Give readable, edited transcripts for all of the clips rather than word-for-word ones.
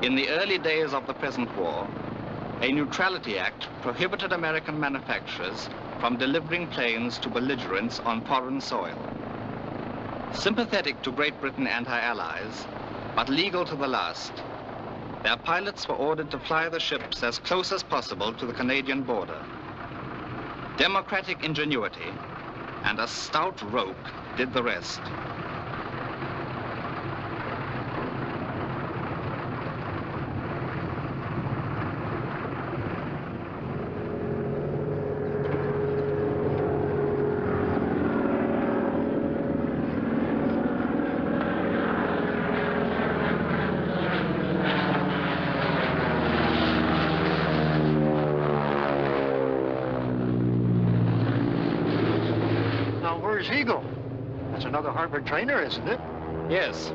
In the early days of the present war, a Neutrality Act prohibited American manufacturers from delivering planes to belligerents on foreign soil. Sympathetic to Great Britain and her allies, but legal to the last, their pilots were ordered to fly the ships as close as possible to the Canadian border. Democratic ingenuity and a stout rope did the rest. Where's Eagle? That's another Harvard trainer, isn't it? Yes.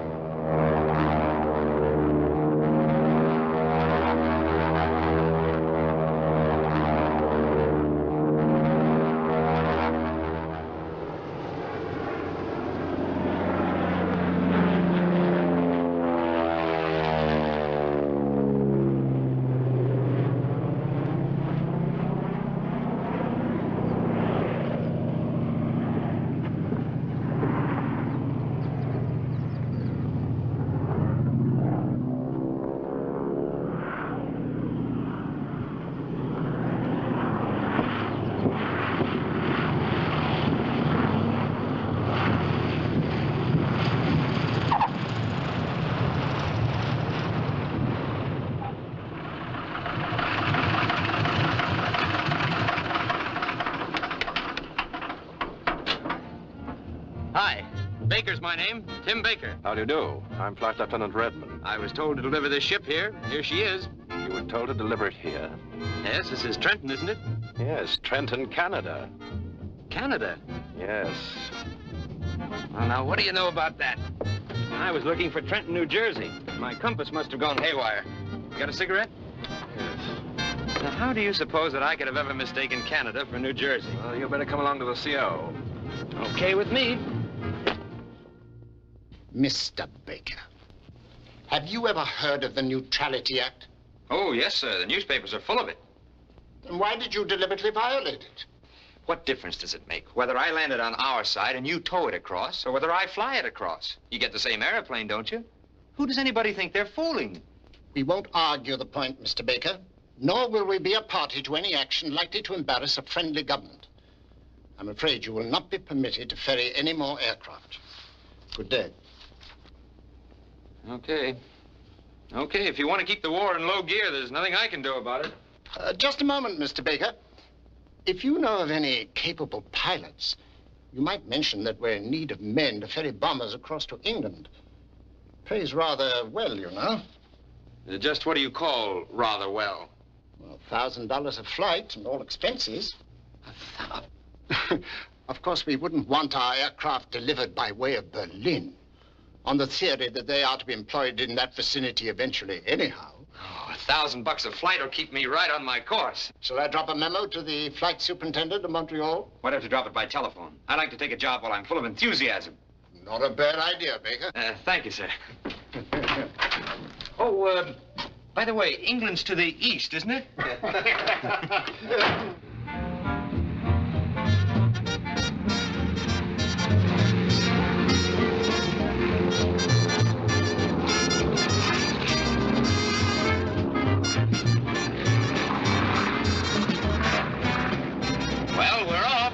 Baker's my name, Tim Baker. How do you do? I'm Flight Lieutenant Redmond. I was told to deliver this ship here. Here she is. You were told to deliver it here? Yes, this is Trenton, isn't it? Yes, Trenton, Canada. Canada? Yes. Well, now, what do you know about that? I was looking for Trenton, New Jersey. My compass must have gone haywire. You got a cigarette? Yes. Now, how do you suppose that I could have ever mistaken Canada for New Jersey? Well, you better come along to the CO. Okay with me. Mr. Baker, have you ever heard of the Neutrality Act? Oh, yes, sir. The newspapers are full of it. Then why did you deliberately violate it? What difference does it make? Whether I land it on our side and you tow it across, or whether I fly it across? You get the same airplane, don't you? Who does anybody think they're fooling? We won't argue the point, Mr. Baker, nor will we be a party to any action likely to embarrass a friendly government. I'm afraid you will not be permitted to ferry any more aircraft. Good day. Okay. Okay, if you want to keep the war in low gear, there's nothing I can do about it. Just a moment, Mr. Baker. If you know of any capable pilots, you might mention that we're in need of men to ferry bombers across to England. Pays rather well, you know. Just what do you call rather well? Well, $1,000 a flight and all expenses. Of course, we wouldn't want our aircraft delivered by way of Berlin, on the theory that they are to be employed in that vicinity eventually anyhow. Oh, $1,000 a flight will keep me right on my course. Shall I drop a memo to the flight superintendent of Montreal? Why don't you drop it by telephone? I'd like to take a job while I'm full of enthusiasm. Not a bad idea, Baker. Thank you, sir. By the way, England's to the east, isn't it? Well, we're off.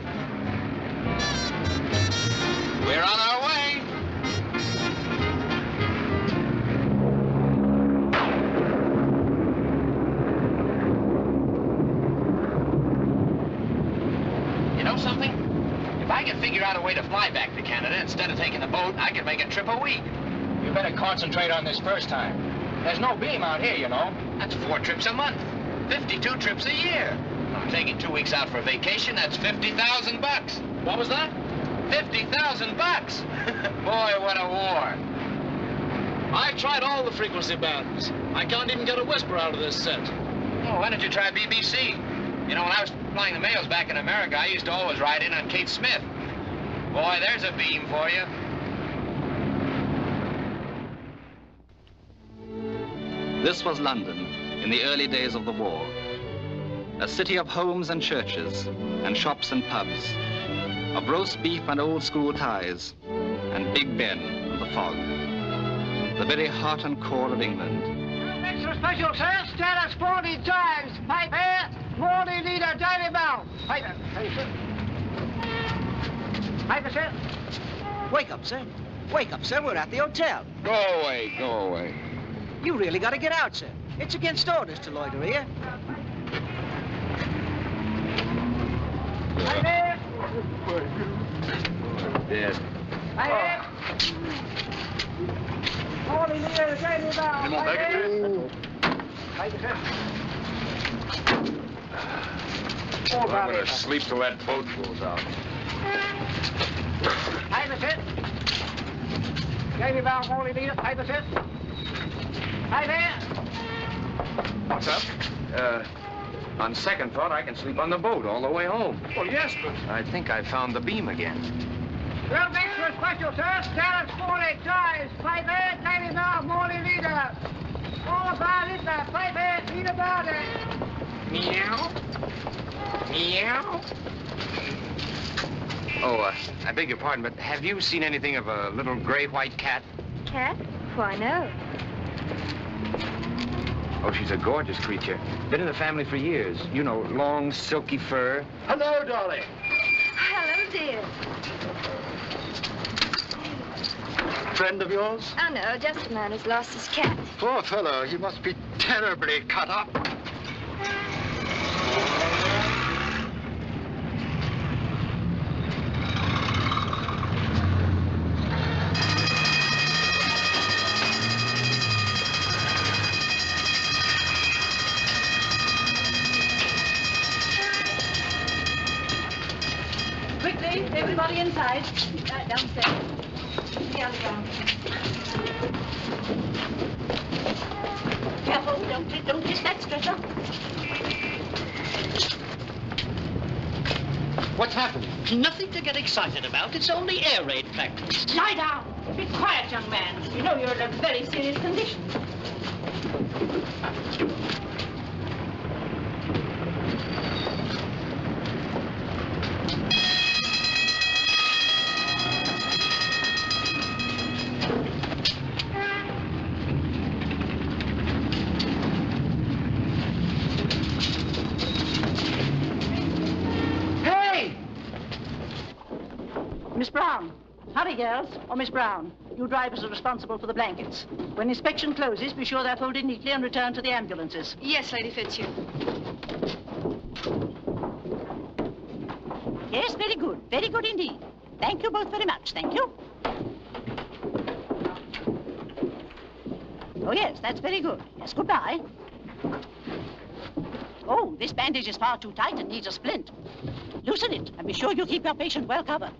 We're on our way. You know something? If I could figure out a way to fly back to Canada instead of taking the boat, I could make a trip a week. You better concentrate on this first time. There's no beam out here, you know. That's 4 trips a month. 52 trips a year. I'm taking 2 weeks out for vacation. That's $50,000. What was that? $50,000. Boy, what a war. I tried all the frequency bands. I can't even get a whisper out of this set. Oh, why don't you try BBC? You know, when I was flying the mails back in America, I used to always ride in on Kate Smith. Boy, there's a beam for you. This was London in the early days of the war. A city of homes and churches, and shops and pubs, of roast beef and old school ties, and Big Ben and the fog. The very heart and core of England. Extra special, sir. Status 40 times. Pipe air, 40 liter Dairy Bell. Pipe sir. Wake up, sir. Wake up, sir. We're at the hotel. Go away, go away. You really got to get out, sir. It's against orders to loiter here. Dead. Come on, back it. I'm gonna sleep till that boat pulls out. What's up? On second thought, I can sleep on the boat all the way home. Well, yes, but... I think I found the beam again. Well, extra special, sir. Status 40 times. Pipe air, Dairy Bell, 40 liter. 4 liter. Pipe air, liter powder. Meow. Meow. Oh, I beg your pardon, but have you seen anything of a little gray-white cat? Cat? Why, no. Oh, she's a gorgeous creature. Been in the family for years. You know, long, silky fur. Hello, Dolly. Hello, dear. Friend of yours? Oh, no, just a man who's lost his cat. Poor fellow. He must be terribly cut up. Quickly, everybody inside. Downstairs. The underground. Careful, don't hit that stretcher. What's happened? Nothing to get excited about. It's only air raid practice. Lie down. Be quiet, young man. You know you're in a very serious condition. Miss Brown. Hurry, girls. Or Miss Brown. You drivers are responsible for the blankets. When inspection closes, be sure they're folded neatly and returned to the ambulances. Yes, Lady Fitzhugh. Yes, very good. Very good indeed. Thank you both very much. Thank you. Oh, yes, that's very good. Yes, goodbye. Oh, this bandage is far too tight and needs a splint. Loosen it, and be sure you keep your patient well covered.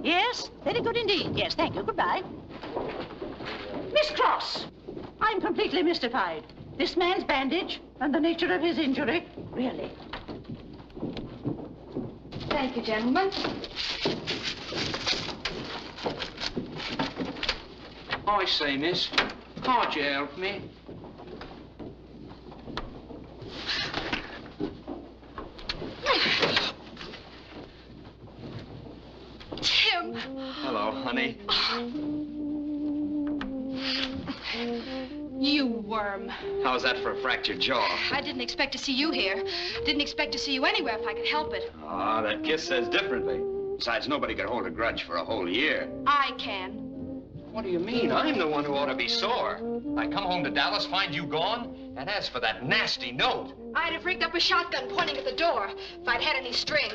Yes, very good indeed. Yes, thank you. Goodbye. Miss Cross, I'm completely mystified. This man's bandage and the nature of his injury, really. Thank you, gentlemen. I say, miss, can't you help me? Tim. Hello, honey. You worm. How's that for a fractured jaw? I didn't expect to see you here. Didn't expect to see you anywhere if I could help it. Ah, that kiss says differently. Besides, nobody could hold a grudge for a whole year. I can. What do you mean? I'm the one who ought to be sore. I come home to Dallas, find you gone, and as for that nasty note... I'd have rigged up a shotgun pointing at the door if I'd had any string.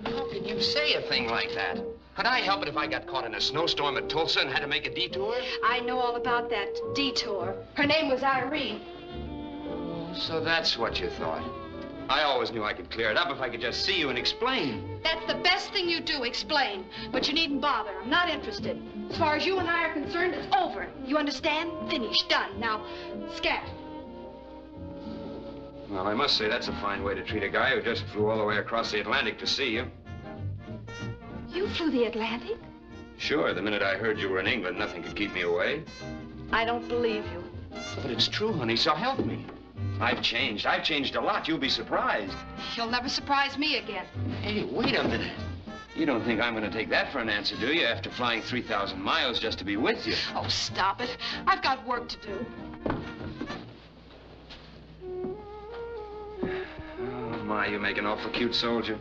How can you say a thing like that? Could I help it if I got caught in a snowstorm at Tulsa and had to make a detour? I know all about that detour. Her name was Irene. Oh, so that's what you thought. I always knew I could clear it up if I could just see you and explain. That's the best thing you do, explain. But you needn't bother. I'm not interested. As far as you and I are concerned, it's over. You understand? Finished. Done. Now, scat. Well, I must say that's a fine way to treat a guy who just flew all the way across the Atlantic to see you. You flew the Atlantic? Sure, the minute I heard you were in England, nothing could keep me away. I don't believe you. But it's true, honey, so help me. I've changed. I've changed a lot. You'll be surprised. You'll never surprise me again. Hey, wait a minute. You don't think I'm going to take that for an answer, do you? After flying 3,000 miles just to be with you. Oh, stop it. I've got work to do. Oh, my, you make an awful cute soldier.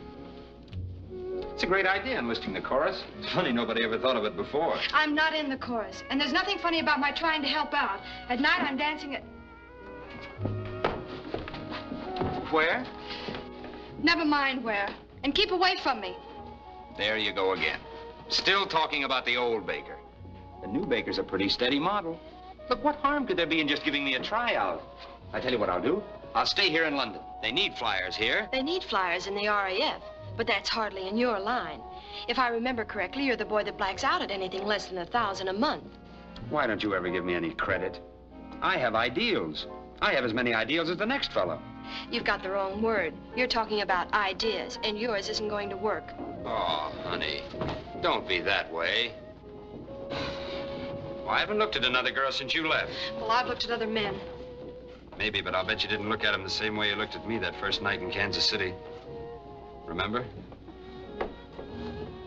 It's a great idea, enlisting the chorus. It's funny nobody ever thought of it before. I'm not in the chorus, and there's nothing funny about my trying to help out. At night, I'm dancing at... Where? Never mind where. And keep away from me. There you go again. Still talking about the old baker. The new baker's a pretty steady model. Look, what harm could there be in just giving me a tryout? I tell you what I'll do. I'll stay here in London. They need flyers here. They need flyers in the R.A.F, but that's hardly in your line. If I remember correctly, you're the boy that blacks out at anything less than $1,000 a month. Why don't you ever give me any credit? I have ideals. I have as many ideals as the next fellow. You've got the wrong word. You're talking about ideas, and yours isn't going to work. Oh, honey, don't be that way. Well, I haven't looked at another girl since you left. Well, I've looked at other men. Maybe, but I'll bet you didn't look at him the same way you looked at me that first night in Kansas City. Remember?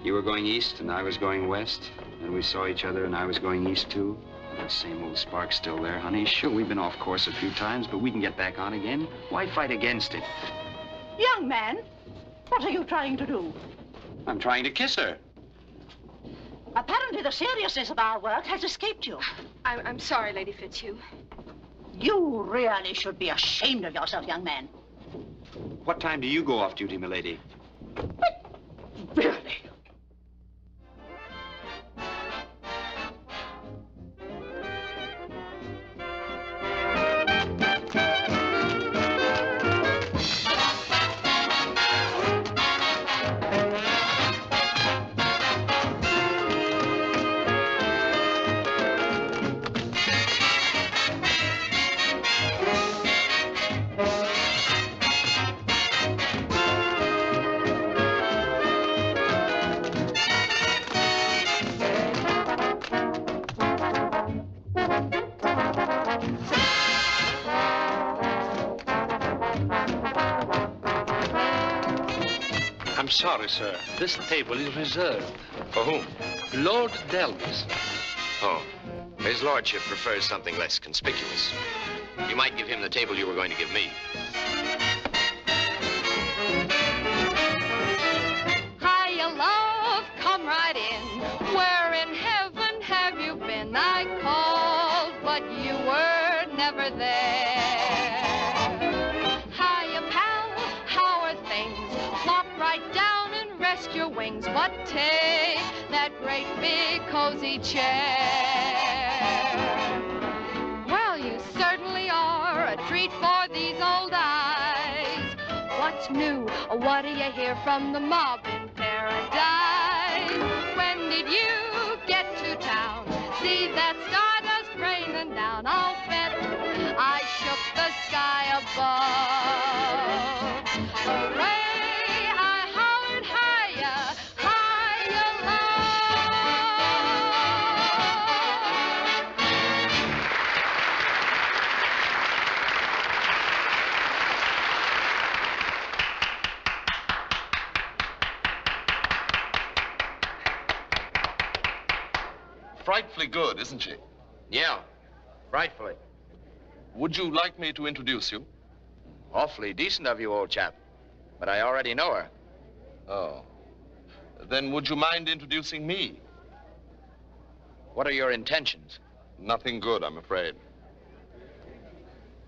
You were going east and I was going west, and we saw each other and I was going east too. That same old spark's still there, honey. Sure, we've been off course a few times, but we can get back on again. Why fight against it? Young man, what are you trying to do? I'm trying to kiss her. Apparently the seriousness of our work has escaped you. I'm sorry, Lady Fitzhugh. You really should be ashamed of yourself, young man. What time do you go off duty, milady? Really? I'm sorry, sir. This table is reserved. For whom? Lord Delvis. Oh, his lordship prefers something less conspicuous. You might give him the table you were going to give me. Hiya, love, come right in. Where in heaven have you been? I called, but you were never there. Hiya, pal, how are things? Flop right down and rest your wings, but take that great big cozy chair. Well, you certainly are a treat for these old eyes. What's new? What do you hear from the mob in paradise? When did you get to town? See that stardust raining down? I'll bet I shook the sky above. Hooray! I hollered higher, higher, Frightfully good, isn't she? Yeah, frightfully. Would you like me to introduce you? Awfully decent of you, old chap. But I already know her. Oh. Then would you mind introducing me? What are your intentions? Nothing good, I'm afraid.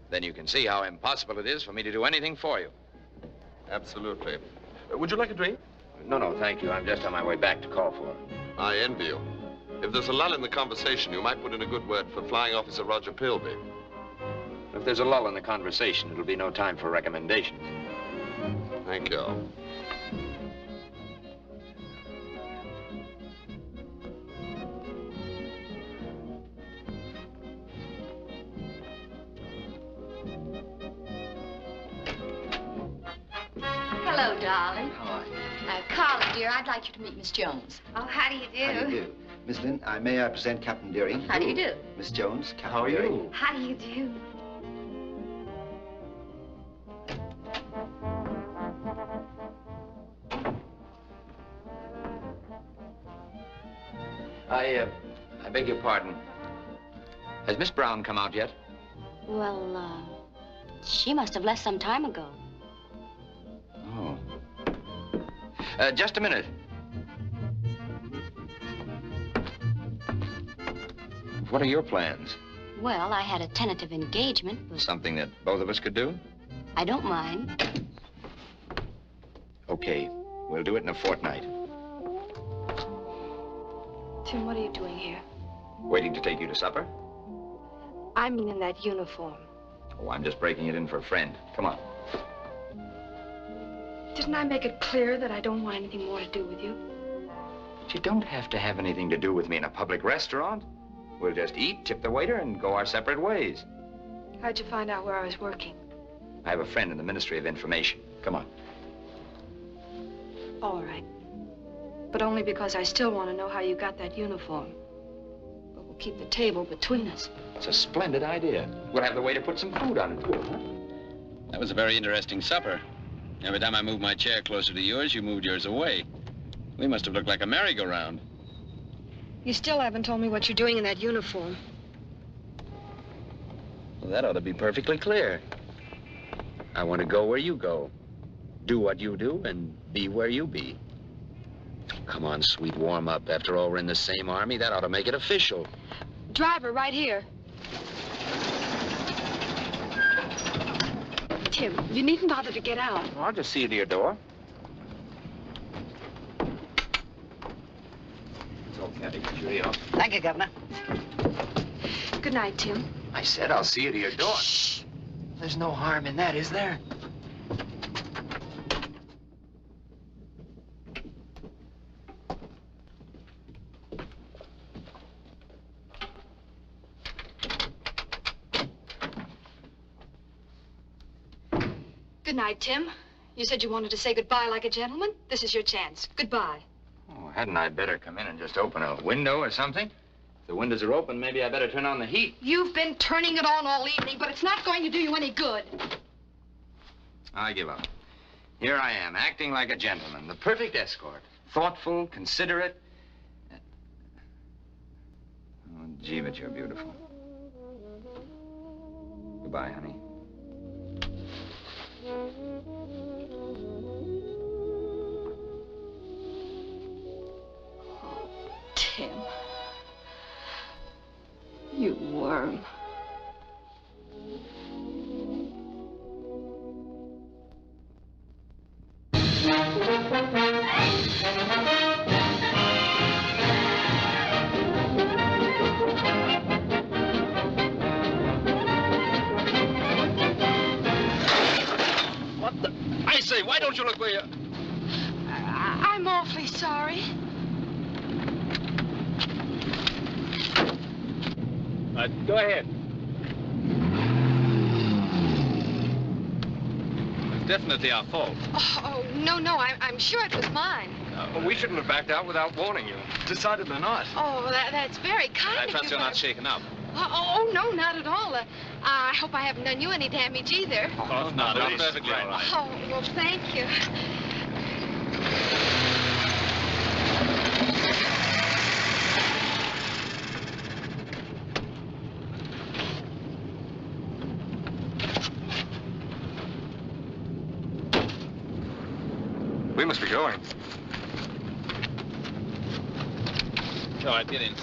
Then you can see how impossible it is for me to do anything for you. Absolutely. Would you like a drink? No, thank you. I'm just on my way back to call for her. I envy you. If there's a lull in the conversation, you might put in a good word for Flying Officer Roger Pilby. If there's a lull in the conversation, it'll be no time for recommendations. Thank you. Hello, darling. How are you? Carla, dear, I'd like you to meet Miss Jones. Oh, how do you do? How do you do? Miss Lynn, may I present Captain Deering? How do you do? Miss Jones, Captain How are Deering. you? How do you do? I beg your pardon. Has Miss Brown come out yet? Well, she must have left some time ago. Oh. Just a minute. What are your plans? Well, I had a tentative engagement, but Something that both of us could do? I don't mind. Okay, we'll do it in a fortnight. Tim, what are you doing here? Waiting to take you to supper? I mean in that uniform. Oh, I'm just breaking it in for a friend. Come on. Didn't I make it clear that I don't want anything more to do with you? But you don't have to have anything to do with me in a public restaurant. We'll just eat, tip the waiter, and go our separate ways. How'd you find out where I was working? I have a friend in the Ministry of Information. Come on. All right. But only because I still want to know how you got that uniform. But we'll keep the table between us. It's a splendid idea. We'll have the waiter put some food on it, too, huh? That was a very interesting supper. Every time I moved my chair closer to yours, you moved yours away. We must have looked like a merry-go-round. You still haven't told me what you're doing in that uniform. Well, that ought to be perfectly clear. I want to go where you go, do what you do, and be where you be. Come on, sweet, warm up. After all, we're in the same army. That ought to make it official. Driver, right here. Tim, you needn't bother to get out. Well, I'll just see you to your door. It's okay. Cheerio. Thank you, Governor. Good night, Tim. I said I'll see you to your door. Shh. There's no harm in that, is there? Good night, Tim. You said you wanted to say goodbye like a gentleman. This is your chance. Goodbye. Oh, hadn't I better come in and just open a window or something? If the windows are open, maybe I better turn on the heat. You've been turning it on all evening, but it's not going to do you any good. I give up. Here I am, acting like a gentleman, the perfect escort. Thoughtful, considerate. Oh, gee, but you're beautiful. Goodbye, honey. Tim. You worm. What the? I say, why don't you look where you... I'm awfully sorry. Go ahead. It's definitely our fault. Oh, no, I'm sure it was mine. Well, we shouldn't have backed out without warning you. Decidedly not. Oh, that's very kind I of trust you. you're not shaken up. Oh, no, not at all. I hope I haven't done you any damage either. Oh, no, please. perfectly all right. Oh, well, thank you. We must be going. All right, get in.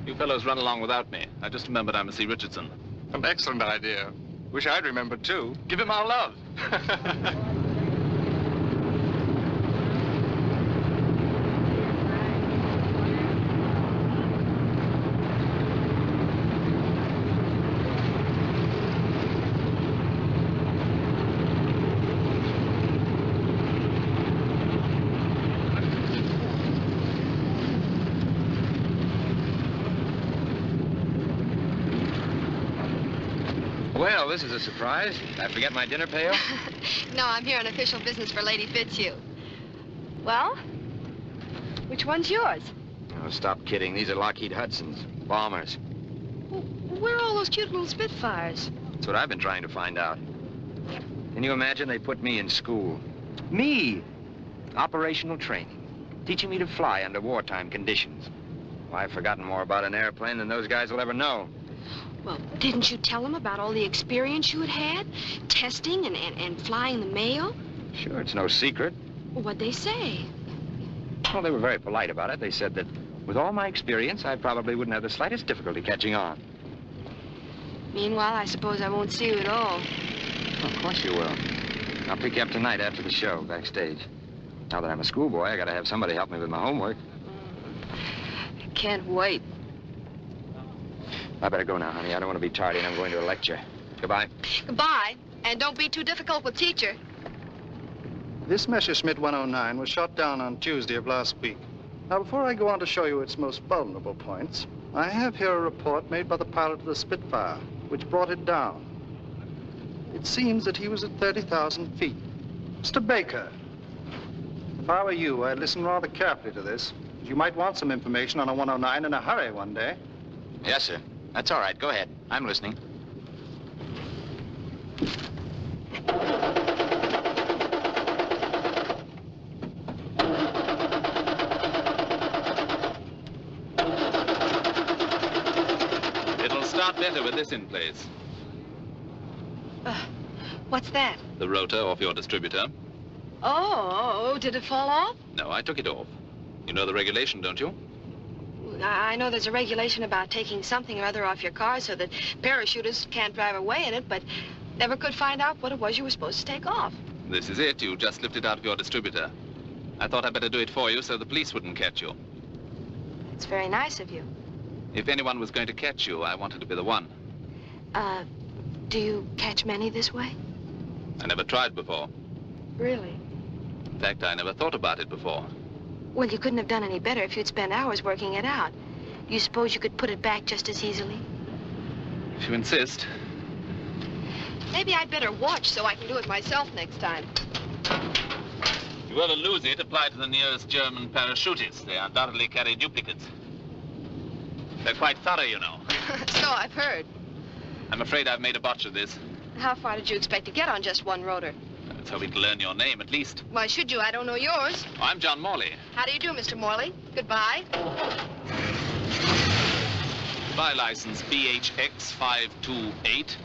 You fellows run along without me. I just remembered I must see Richardson. An excellent idea. Wish I'd remembered, too. Give him our love. Well, this is a surprise. Did I forget my dinner pail? No, I'm here on official business for Lady Fitzhugh. Well, Which one's yours? Oh, stop kidding. These are Lockheed Hudson's. Bombers. Well, where are all those cute little Spitfires? That's what I've been trying to find out. Can you imagine they put me in school? Me! Operational training. Teaching me to fly under wartime conditions. Well, I've forgotten more about an airplane than those guys will ever know. Well, didn't you tell them about all the experience you had? Testing and flying the mail? Sure, it's no secret. Well, what'd they say? Well, they were very polite about it. They said that with all my experience, I probably wouldn't have the slightest difficulty catching on. Meanwhile, I suppose I won't see you at all. Of course you will. I'll pick you up tonight after the show, backstage. Now that I'm a schoolboy, I gotta have somebody help me with my homework. I can't wait. I better go now, honey. I don't want to be tardy, and I'm going to a lecture. Goodbye. Goodbye. And don't be too difficult with teacher. This Messerschmitt 109 was shot down on Tuesday of last week. Now, before I go on to show you its most vulnerable points, I have here a report made by the pilot of the Spitfire, which brought it down. It seems that he was at 30,000 feet. Mr. Baker, if I were you, I'd listen rather carefully to this. You might want some information on a 109 in a hurry one day. Yes, sir. That's all right. Go ahead. I'm listening. It'll start better with this in place. What's that? The rotor off your distributor. Oh, did it fall off? No, I took it off. You know the regulation, don't you? I know there's a regulation about taking something or other off your car so that parachutists can't drive away in it, but never could find out what it was you were supposed to take off. This is it. You just lifted out of your distributor. I thought I'd better do it for you so the police wouldn't catch you. It's very nice of you. If anyone was going to catch you, I wanted to be the one. Do you catch many this way? I never tried before. Really? In fact, I never thought about it before. Well, you couldn't have done any better if you'd spent hours working it out. Do you suppose you could put it back just as easily? If you insist. Maybe I'd better watch so I can do it myself next time. If you ever lose it, apply to the nearest German parachutists. They undoubtedly carry duplicates. They're quite thorough, you know. So I've heard. I'm afraid I've made a botch of this. How far did you expect to get on just one rotor? Let's hope we can learn your name, at least. Why should you? I don't know yours. Oh, I'm John Morley. How do you do, Mr. Morley? Goodbye. Goodbye, license BHX 528.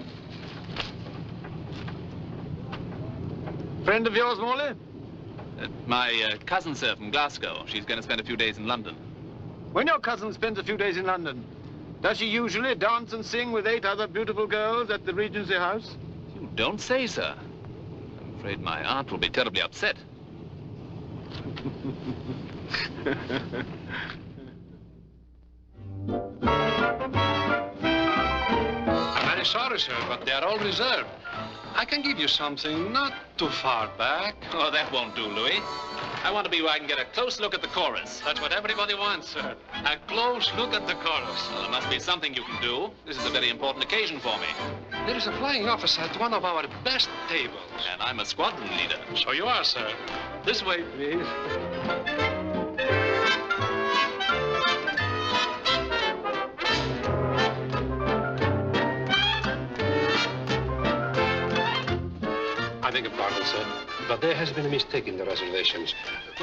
Friend of yours, Morley? My cousin, sir, from Glasgow. She's going to spend a few days in London. When your cousin spends a few days in London, does she usually dance and sing with 8 other beautiful girls at the Regency House? You don't say, sir. I'm afraid my aunt will be terribly upset. I'm very sorry, sir, but they are all reserved. I can give you something not too far back. Oh, that won't do, Louis. I want to be where I can get a close look at the chorus. That's what everybody wants, sir. A close look at the chorus. Well, there must be something you can do. This is a very important occasion for me. There is a flying officer at one of our best tables. And I'm a squadron leader. So you are, sir. This way, please. I beg your pardon, sir, but there has been a mistake in the reservations.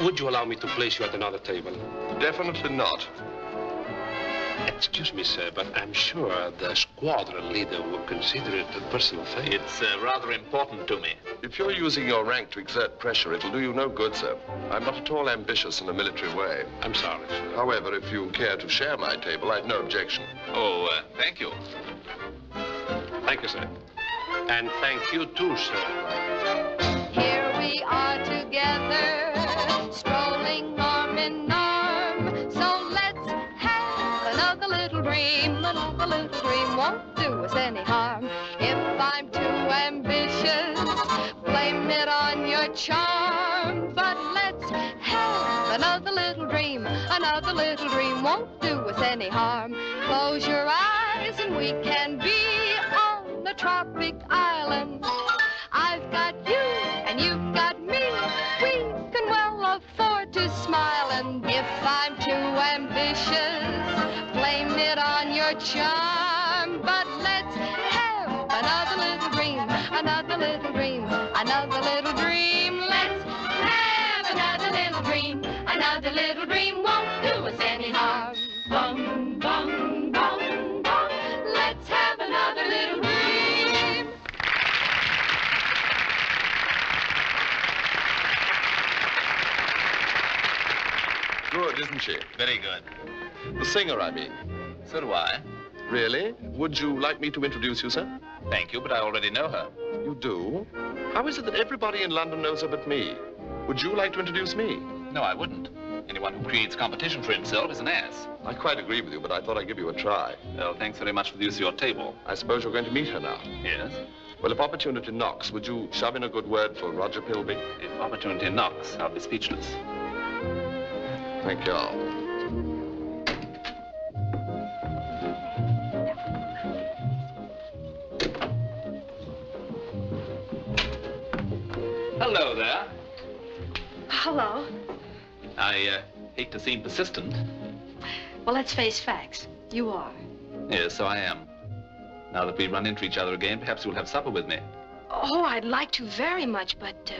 Would you allow me to place you at another table? Definitely not. Excuse me, sir, but I'm sure the squadron leader will consider it a personal favor. It's rather important to me. If you're using your rank to exert pressure, it'll do you no good, sir. I'm not at all ambitious in a military way. I'm sorry, sir. However, if you care to share my table, I've no objection. Oh, thank you. Thank you, sir. And thank you, too, sir. Here we are together, strolling arm in arm. So let's have another little dream. Another little dream won't do us any harm. If I'm too ambitious, blame it on your charm. But let's have another little dream. Another little dream won't do us any harm. Close your eyes and we can be on a tropic island. I've got you and you've got me. We can well afford to smile, and if If I'm too ambitious, blame it on your charm. But let's have another little dream, another little dream, another little dream. Let's have another little dream, another little dream won't do us any harm. Bum, bum, bum, bum. Let's have another little dream. Good, isn't she? Very good. The singer, I mean. So do I. Really? Would you like me to introduce you, sir? Thank you, but I already know her. You do? How is it that everybody in London knows her but me? Would you like to introduce me? No, I wouldn't. Anyone who creates competition for himself is an ass. I quite agree with you, but I thought I'd give you a try. Well, thanks very much for the use of your table. I suppose you're going to meet her now. Yes? Well, if opportunity knocks, would you shove in a good word for Roger Pilby? If opportunity knocks, I'll be speechless. Thank you all. Hello there. Hello. I hate to seem persistent. Well, let's face facts. You are. Yes, so I am. Now that we run into each other again, perhaps you'll have supper with me. Oh, I'd like to very much, but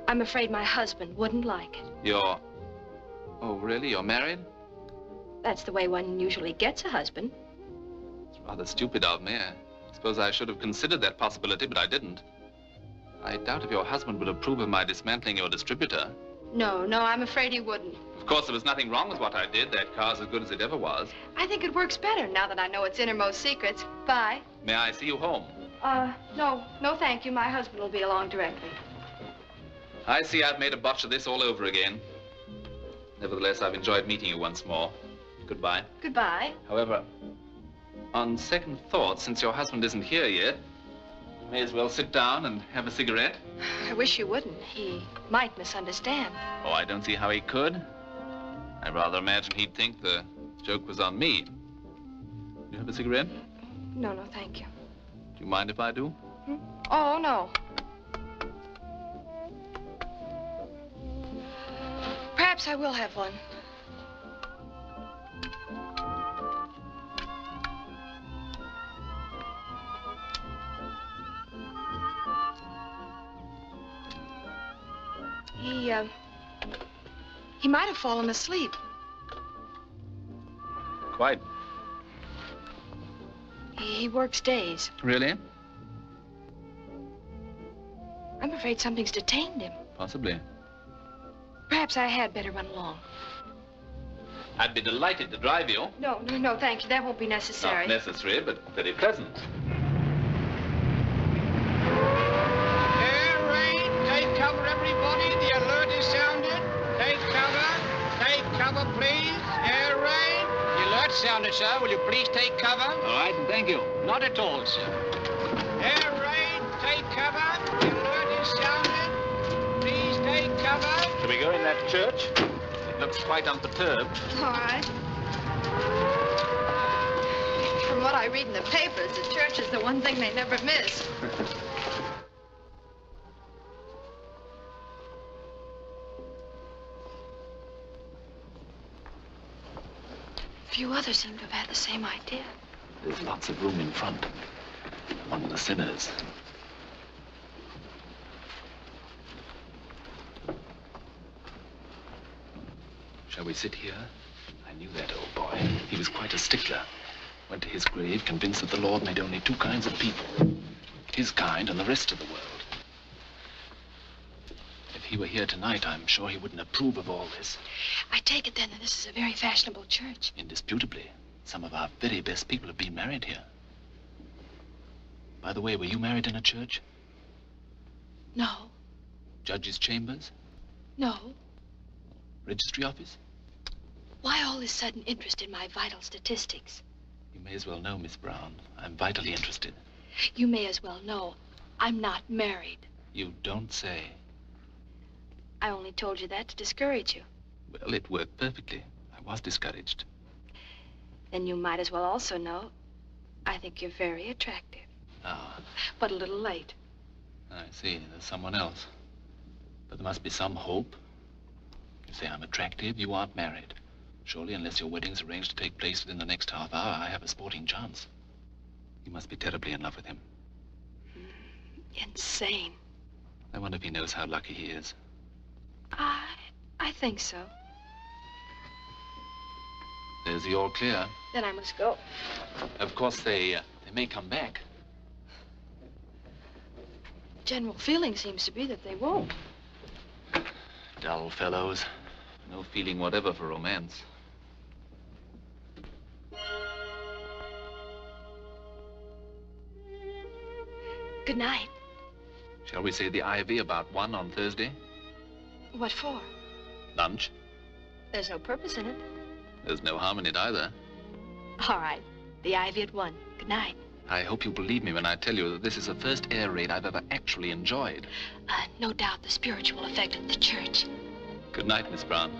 I'm afraid my husband wouldn't like it. You're... Oh, really? You're married? That's the way one usually gets a husband. It's rather stupid of me. I suppose I should have considered that possibility, but I didn't. I doubt if your husband would approve of my dismantling your distributor. No, I'm afraid he wouldn't. Of course, there was nothing wrong with what I did. That car's as good as it ever was. I think it works better now that I know its innermost secrets. Bye. May I see you home? No, thank you. My husband will be along directly. I see I've made a botch of this all over again. Nevertheless, I've enjoyed meeting you once more. Goodbye. Goodbye. However, on second thought, since your husband isn't here yet, you may as well sit down and have a cigarette. I wish you wouldn't. He might misunderstand. Oh, I don't see how he could. I rather imagine he'd think the joke was on me. Do you have a cigarette? No, thank you. Do you mind if I do? Hmm? Oh, no. Perhaps I will have one. He might have fallen asleep. Quite. He works days. Really? I'm afraid something's detained him. Possibly. Perhaps I had better run along. I'd be delighted to drive you. No, thank you. That won't be necessary. Not necessary, but very pleasant. Air raid, take cover, everybody. The alert is sounded. Take cover, please. Air raid. The alert sounded, sir. Will you please take cover? All right, and thank you. Not at all, sir. Air raid, take cover. The alert is sounded. Please take cover. Shall we go in that church? It looks quite unperturbed. All right. From what I read in the papers, the church is the one thing they never miss. A few others seem to have had the same idea. There's lots of room in front, among the sinners. Shall we sit here? I knew that old boy. He was quite a stickler. Went to his grave convinced that the Lord made only two kinds of people. His kind and the rest of the world. If he were here tonight, I'm sure he wouldn't approve of all this. I take it then that this is a very fashionable church. Indisputably. Some of our very best people have been married here. By the way, were you married in a church? No. Judge's chambers? No. Registry office? Why all this sudden interest in my vital statistics? You may as well know, Miss Brown. I'm vitally interested. You may as well know I'm not married. You don't say. I only told you that to discourage you. Well, it worked perfectly. I was discouraged. Then you might as well also know I think you're very attractive. Ah. But a little late. I see. There's someone else. But there must be some hope. You say I'm attractive, you aren't married. Surely, unless your wedding's arranged to take place within the next half hour, I have a sporting chance. You must be terribly in love with him. Insane. I wonder if he knows how lucky he is. I think so. There's the all clear. Then I must go. Of course, they may come back. General feeling seems to be that they won't. Dull fellows. No feeling whatever for romance. Good night. Shall we say the Ivy about 1 on Thursday? What for? Lunch. There's no purpose in it. There's no harm in it either. All right. The Ivy at 1. Good night. I hope you believe me when I tell you that this is the first air raid I've ever actually enjoyed. No doubt the spiritual effect of the church. Good night, Miss Brown.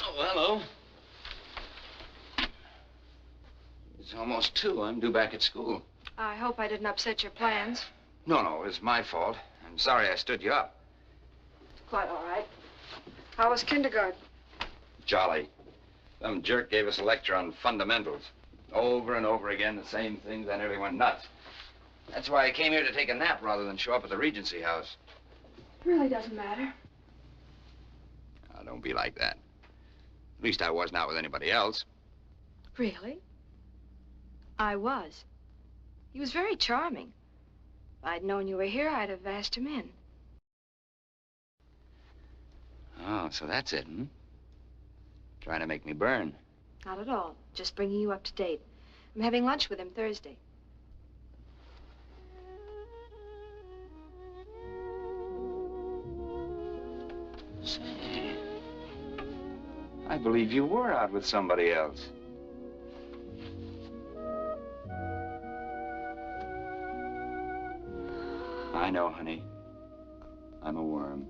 Oh, hello. It's almost 2. I'm due back at school. I hope I didn't upset your plans. No, it was my fault. I'm sorry I stood you up. Quite all right. How was kindergarten? Jolly. Some jerk gave us a lecture on fundamentals. Over and over again, the same things. I nearly went nuts. That's why I came here to take a nap rather than show up at the Regency House. Really doesn't matter. Oh, don't be like that. At least I was not with anybody else. Really? I was. He was very charming. If I'd known you were here, I'd have asked him in. Oh, so that's it, hmm? Trying to make me burn. Not at all. Just bringing you up to date. I'm having lunch with him Thursday. Say, I believe you were out with somebody else. I know, honey. I'm a worm.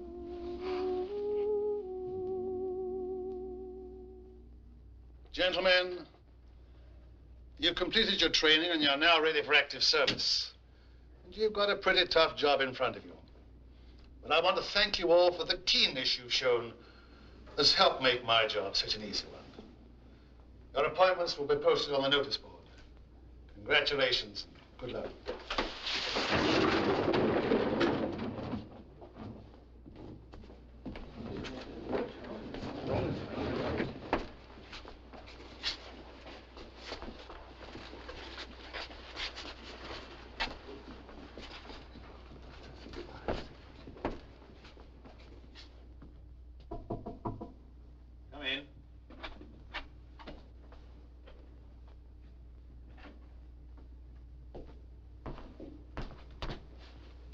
Gentlemen, you've completed your training and you're now ready for active service. And you've got a pretty tough job in front of you. But I want to thank you all for the keenness you've shown has helped make my job such an easy one. Your appointments will be posted on the notice board. Congratulations. Good luck.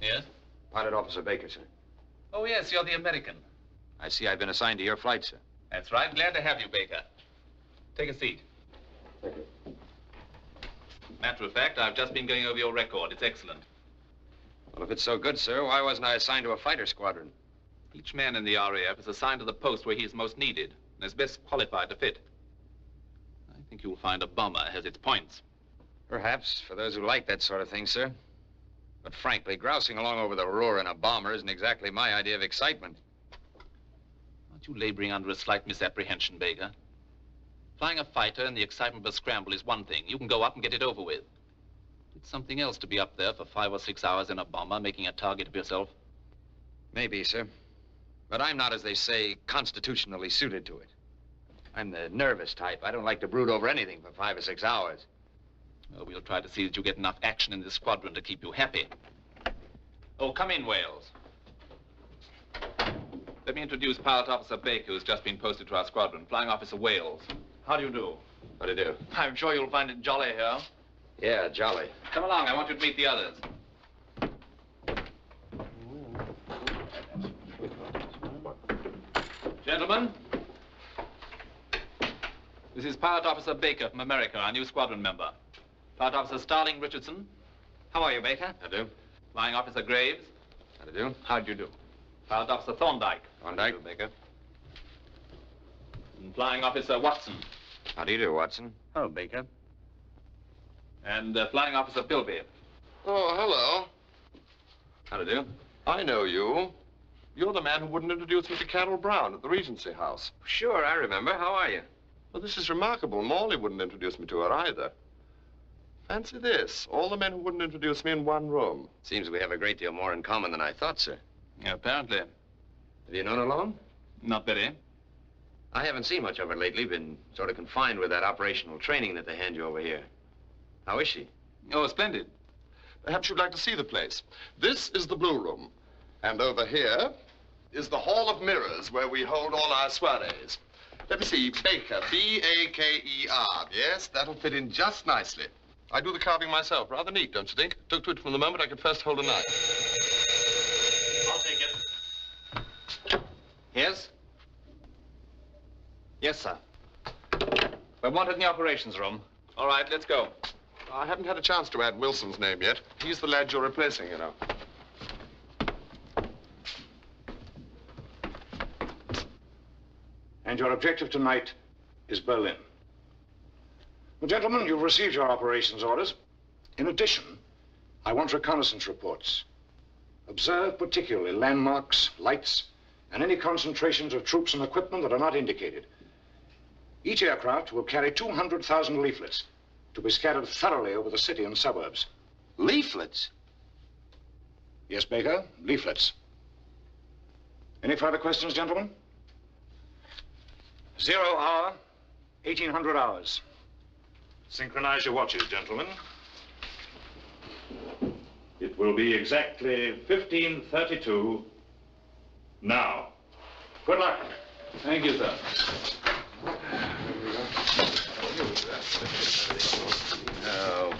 Yes? Pilot Officer Baker, sir. Oh, yes, you're the American. I see I've been assigned to your flight, sir. That's right. Glad to have you, Baker. Take a seat. Thank you. Matter of fact, I've just been going over your record. It's excellent. Well, if it's so good, sir, why wasn't I assigned to a fighter squadron? Each man in the R.A.F. is assigned to the post where he is most needed and is best qualified to fit. I think you'll find a bomber has its points. Perhaps, for those who like that sort of thing, sir. But frankly, grousing along over the Ruhr in a bomber isn't exactly my idea of excitement. Aren't you laboring under a slight misapprehension, Baker? Flying a fighter in the excitement of a scramble is one thing. You can go up and get it over with. It's something else to be up there for 5 or 6 hours in a bomber, making a target of yourself. Maybe, sir. But I'm not, as they say, constitutionally suited to it. I'm the nervous type. I don't like to brood over anything for 5 or 6 hours. Well, we'll try to see that you get enough action in this squadron to keep you happy. Oh, come in, Wales. Let me introduce Pilot Officer Baker, who's just been posted to our squadron. Flying Officer Wales. How do you do? How do you do? I'm sure you'll find it jolly here. Yeah, jolly. Come along. I want you to meet the others. Gentlemen, this This is Pilot Officer Baker from America, our new squadron member. Pilot Officer Starling Richardson. How are you, Baker? How do? Flying Officer Graves. How do you do? How do you do? Pilot Officer Thorndyke. Thorndyke. How do you do, Baker? And Flying Officer Watson. How do you do, Watson? Hello, Baker. And Flying Officer Pilby. Oh, hello. How do you do? I know you. You're the man who wouldn't introduce me to Carol Brown at the Regency House. Sure, I remember. How are you? Well, this is remarkable. Morley wouldn't introduce me to her either. Fancy this. All the men who wouldn't introduce me in one room. Seems we have a great deal more in common than I thought, sir. Yeah, apparently. Have you known her long? Not very. I haven't seen much of her lately. Been sort of confined with that operational training that they hand you over here. How is she? Oh, splendid. Perhaps you'd like to see the place. This is the Blue Room. And over here is the Hall of Mirrors, where we hold all our soirees. Let me see. Baker, B-A-K-E-R. Yes, that'll fit in just nicely. I do the carving myself. Rather neat, don't you think? Took to it from the moment I could first hold a knife. I'll take it. Yes? Yes, sir. We're wanted in the operations room. All right, let's go. I haven't had a chance to add Wilson's name yet. He's the lad you're replacing, you know. And your objective tonight is Berlin. Well, gentlemen, you've received your operations orders. In addition, I want reconnaissance reports. Observe particularly landmarks, lights, and any concentrations of troops and equipment that are not indicated. Each aircraft will carry 200,000 leaflets to be scattered thoroughly over the city and suburbs. Leaflets? Yes, Baker, leaflets. Any further questions, gentlemen? 0 hour, 1800 hours. Synchronize your watches, gentlemen. It will be exactly 15:32 now. Good luck. Thank you, sir. No.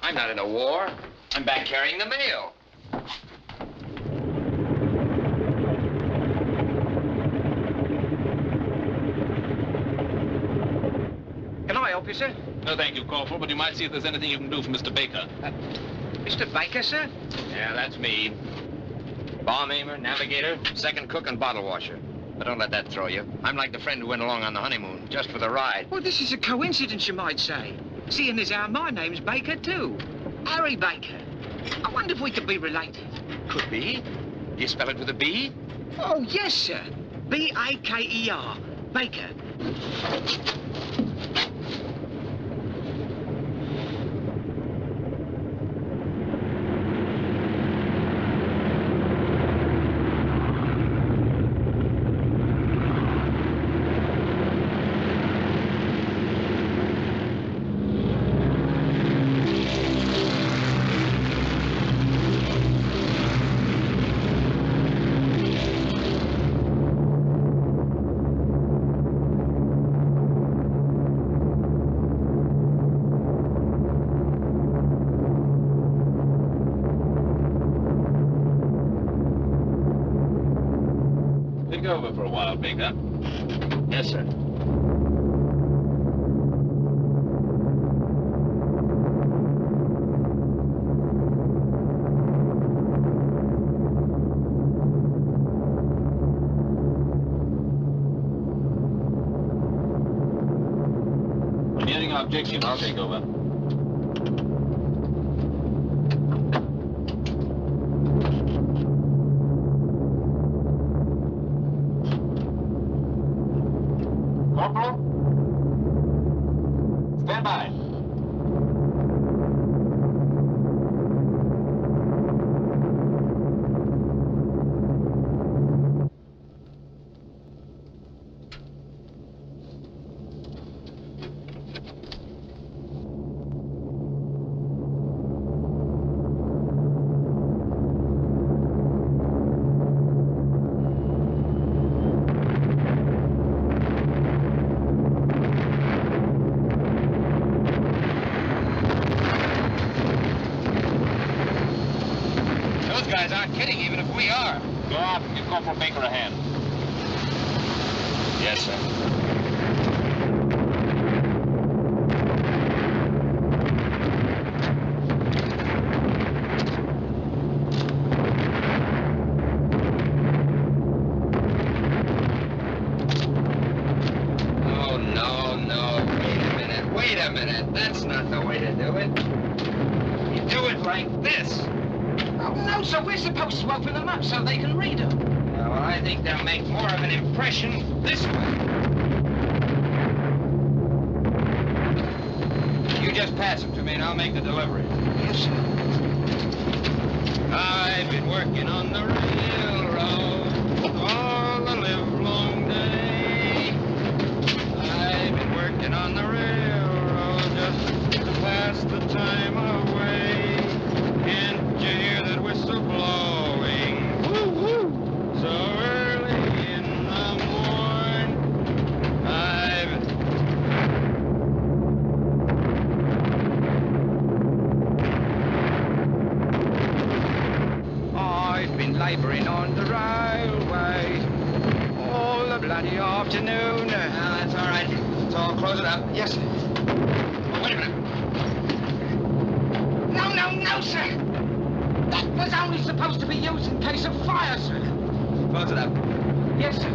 I'm not in a war. I'm back carrying the mail. Can I help you, sir? No, thank you, Corporal, but you might see if there's anything you can do for Mr. Baker. Mr. Baker, sir? Yeah, that's me. Bomb aimer, navigator, second cook, and bottle washer. But don't let that throw you. I'm like the friend who went along on the honeymoon, just for the ride. Well, this is a coincidence, you might say. Seeing as how my name's Baker, too. Harry Baker. I wonder if we could be related. Could be. Do you spell it with a B? Oh, yes, sir. B-A-K-E-R. Baker. Take over for a while, Baker. Yes, sir. When nearing our objective, I'll take over. Corporal? Stand by. Those guys aren't kidding, even if we are. Go out and give Corporal Baker a hand. Yes, sir. way to do it. You do it like this. Oh, no, sir. We're supposed to open them up so they can read them. Well, I think they'll make more of an impression this way. You just pass them to me and I'll make the delivery. Yes, sir. I've been working on the railroad all the livelong day. I've been working on the railroad just to pass the time away. Can't you hear that whistle blowing? Woo, woo. So early in the morn. I've been laboring on the railway all the bloody afternoon. That's all right. So close it up. Yes, sir. Oh, wait a minute. No, sir. That was only supposed to be used in case of fire, sir. Close it up. Yes, sir.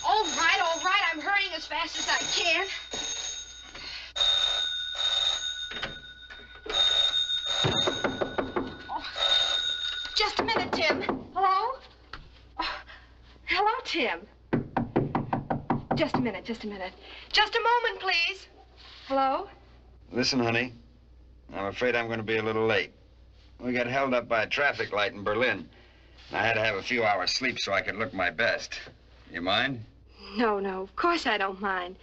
All right, I'm hurrying as fast as I can. Oh, just a minute, Tim. Hello? Oh, hello, Tim. Just a minute. Just a moment, please. Hello? Listen, honey. I'm afraid I'm going to be a little late. We got held up by a traffic light in Berlin. I had to have a few hours sleep so I could look my best. You mind? No, of course I don't mind.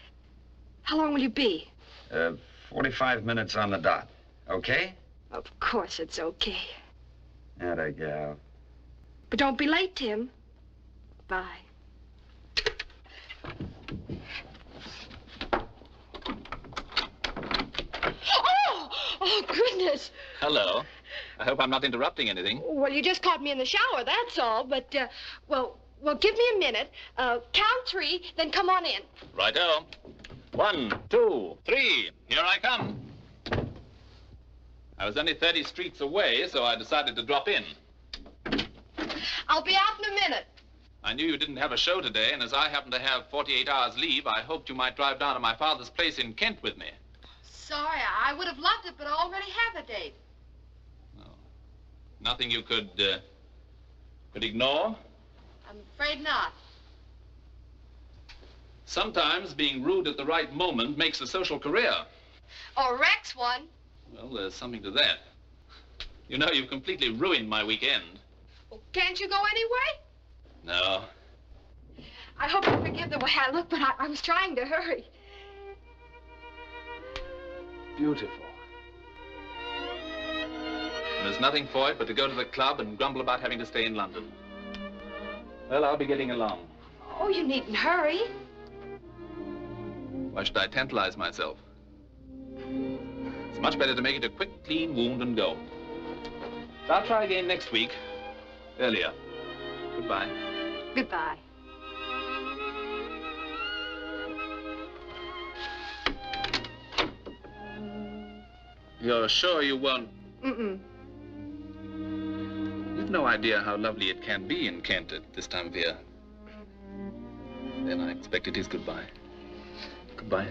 How long will you be? 45 minutes on the dot. Okay? Of course it's okay. Atta gal. But don't be late, Tim. Bye. Oh, goodness. Hello. I hope I'm not interrupting anything. Well, you just caught me in the shower, that's all. But, well, give me a minute. Count 3, then come on in. Righto. 1, 2, 3. Here I come. I was only 30 streets away, so I decided to drop in. I'll be out in a minute. I knew you didn't have a show today, and as I happen to have 48 hours leave, I hoped you might drive down to my father's place in Kent with me. Sorry, I would have loved it, but I already have a date. Oh. Nothing you could ignore? I'm afraid not. Sometimes being rude at the right moment makes a social career. Or wrecks one. Well, there's something to that. You know, you've completely ruined my weekend. Well, can't you go anyway? No. I hope you forgive the way I look, but I was trying to hurry. Beautiful. And there's nothing for it but to go to the club and grumble about having to stay in London. Well, I'll be getting along. Oh, you needn't hurry. Why should I tantalize myself? It's much better to make it a quick, clean wound and go. I'll try again next week. Earlier. Goodbye. Goodbye. You're sure you won't? Mm-mm. You've no idea how lovely it can be in Kent at this time of year. Then I expect it is goodbye. Goodbye.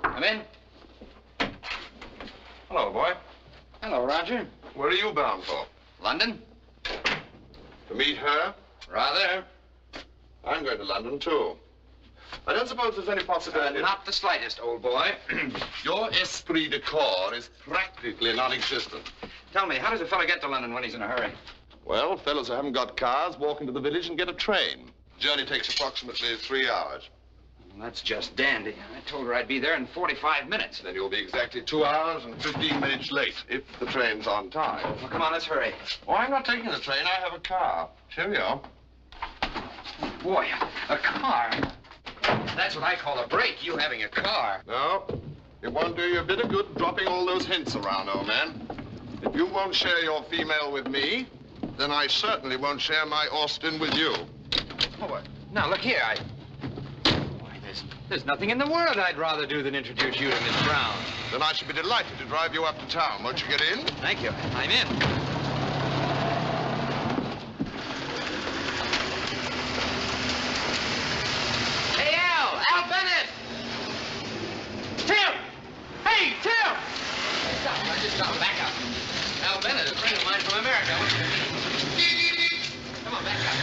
Come in. Hello, boy. Hello, Roger. Where are you bound for? London? To meet her? Rather. I'm going to London, too. I don't suppose there's any possibility... Not the slightest, old boy. Your esprit de corps is practically non-existent. Tell me, how does a fella get to London when he's in a hurry? Well, fellows who haven't got cars walk into the village and get a train. Journey takes approximately 3 hours. Well, that's just dandy. I told her I'd be there in 45 minutes. Then you'll be exactly 2 hours and 15 minutes late, if the train's on time. Well, come on, let's hurry. Oh, I'm not taking the train. I have a car. Cheerio. Boy, a car. That's what I call a break, you having a car. No, It won't do you a bit of good dropping all those hints around, old man. If you won't share your female with me, then I certainly won't share my Austin with you. Oh, what? Now, look here, Why, there's nothing in the world I'd rather do than introduce you to Miss Brown. Then I should be delighted to drive you up to town. Won't you get in? Thank you. I'm in. Al Bennett! Tim! Hey, Tim! Stop, back up. Al Bennett, a friend of mine from America. Come on, back up.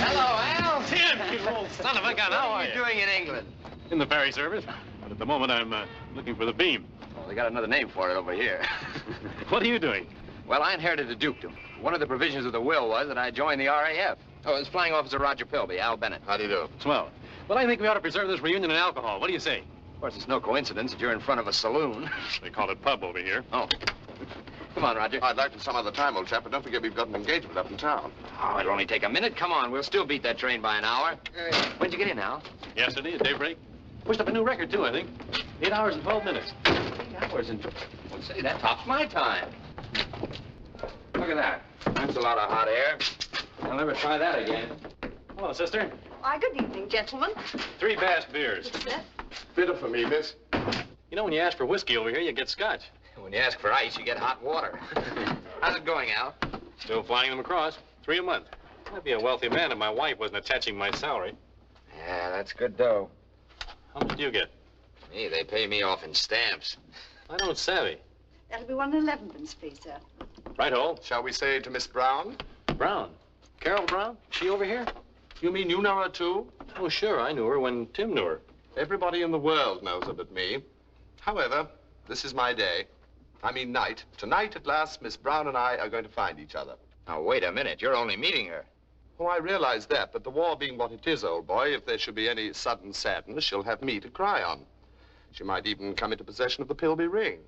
Hello, Al. Tim, you old son of a gun, how are you? What are you doing in England? In the ferry service. But at the moment, I'm looking for the beam. Well, they got another name for it over here. What are you doing? Well, I inherited a dukedom. One of the provisions of the will was that I join the R.A.F. Oh, it's Flying Officer Roger Pilby, Al Bennett. How do you do? Swell. Well, I think we ought to preserve this reunion in alcohol. What do you say? Of course, it's no coincidence that you're in front of a saloon. They call it pub over here. Oh. Come on, Roger. I'd like to some other time, old chap, but don't forget we've got an engagement up in town. Oh, it'll only take a minute. Come on, we'll still beat that train by an hour. When'd you get in, Al? Yesterday at daybreak. Pushed up a new record, too, I think. 8 hours and 12 minutes. 8 hours and... Well, say, that tops my time. Look at that. That's a lot of hot air. I'll never try that again. Hello, sister. Why, good evening, gentlemen. 3 Bass beers. Bitter for me, miss. You know, when you ask for whiskey over here, you get scotch. When you ask for ice, you get hot water. How's it going, Al? Still flying them across. 3 a month. I'd be a wealthy man if my wife wasn't attaching my salary. Yeah, that's good dough. How much do you get? Me, they pay me off in stamps. I don't savvy. That'll be 1 11pence, please, sir. Right-o. Shall we say to Miss Brown? Brown? Carol Brown? She over here? You mean you know her, too? Oh, sure. I knew her when Tim knew her. Everybody in the world knows her but me. However, this is my day. I mean night. Tonight, at last, Miss Brown and I are going to find each other. Now, wait a minute. You're only meeting her. Oh, I realize that, but the war being what it is, old boy, if there should be any sudden sadness, she'll have me to cry on. She might even come into possession of the Pilby ring.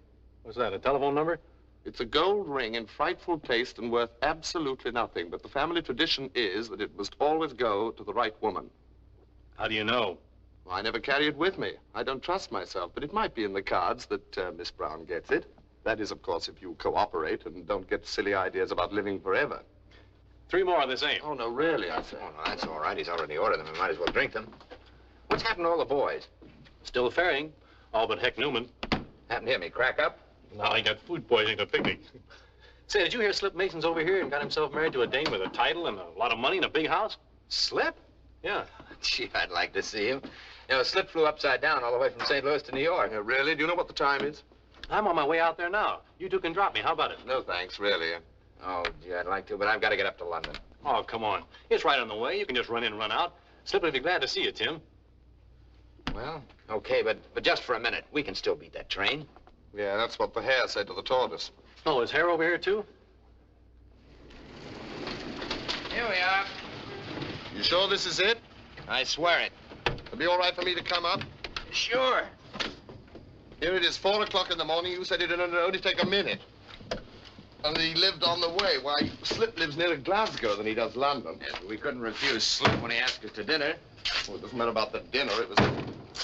What's that, a telephone number? It's a gold ring in frightful taste and worth absolutely nothing, but the family tradition is that it must always go to the right woman. How do you know? Well, I never carry it with me. I don't trust myself, but it might be in the cards that Miss Brown gets it. That is, of course, if you cooperate and don't get silly ideas about living forever. 3 more of the same. Oh, no, really, I say. Oh, no, that's all right. He's already ordered them. We might as well drink them. What's happened to all the boys? Still ferrying. All but Heck Newman. Happened to hit me. Crack up? No, he got food poisoning at a picnic. Say, did you hear Slip Mason's over here and got himself married to a dame with a title and a lot of money and a big house? Slip? Yeah. Gee, I'd like to see him. You know, Slip flew upside down all the way from St. Louis to New York. Yeah, really? Do you know what the time is? I'm on my way out there now. You two can drop me. How about it? No, thanks, really. Oh, gee, I'd like to, but I've got to get up to London. Oh, come on. It's right on the way. You can just run in and run out. Slip will be glad to see you, Tim. Well, okay, but just for a minute. We can still beat that train. Yeah, that's what the hare said to the tortoise. Oh, is Hare over here, too? Here we are. You sure this is it? I swear it. It'll be all right for me to come up? Sure. Here it is, 4 o'clock in the morning. You said it'd only take a minute. And he lived on the way. Why, Slip lives nearer Glasgow than he does London. Yes, but we couldn't refuse Slip when he asked us to dinner. Well, it doesn't matter about the dinner. It was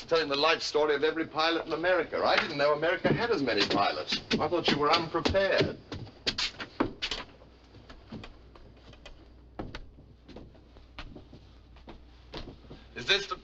telling the life story of every pilot in America. I didn't know America had as many pilots. I thought you were unprepared. Is this the...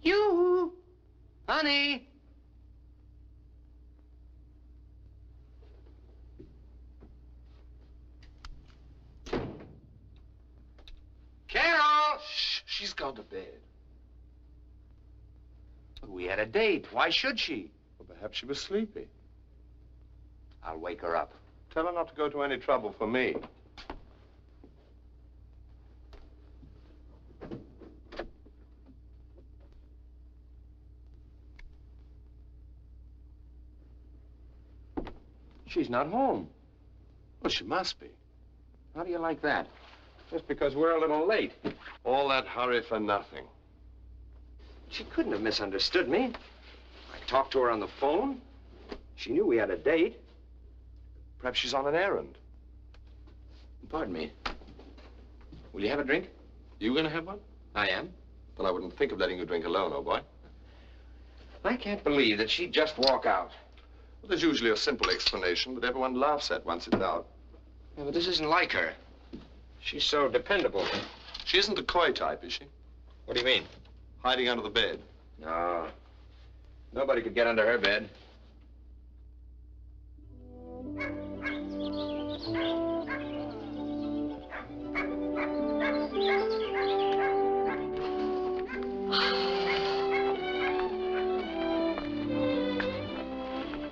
You, honey. Carol! Shh, she's gone to bed. We had a date. Why should she? Well, perhaps she was sleepy. I'll wake her up. Tell her not to go to any trouble for me. She's not home. Well, she must be. How do you like that? Just because we're a little late. All that hurry for nothing. She couldn't have misunderstood me. I talked to her on the phone. She knew we had a date. Perhaps she's on an errand. Pardon me. Will you have a drink? You gonna have one? I am. Well, I wouldn't think of letting you drink alone, old boy. I can't believe that she'd just walk out. Well, there's usually a simple explanation that everyone laughs at once it's out. Yeah, but this isn't like her. She's so dependable. She isn't the coy type, is she? What do you mean? Hiding under the bed. No. Nobody could get under her bed.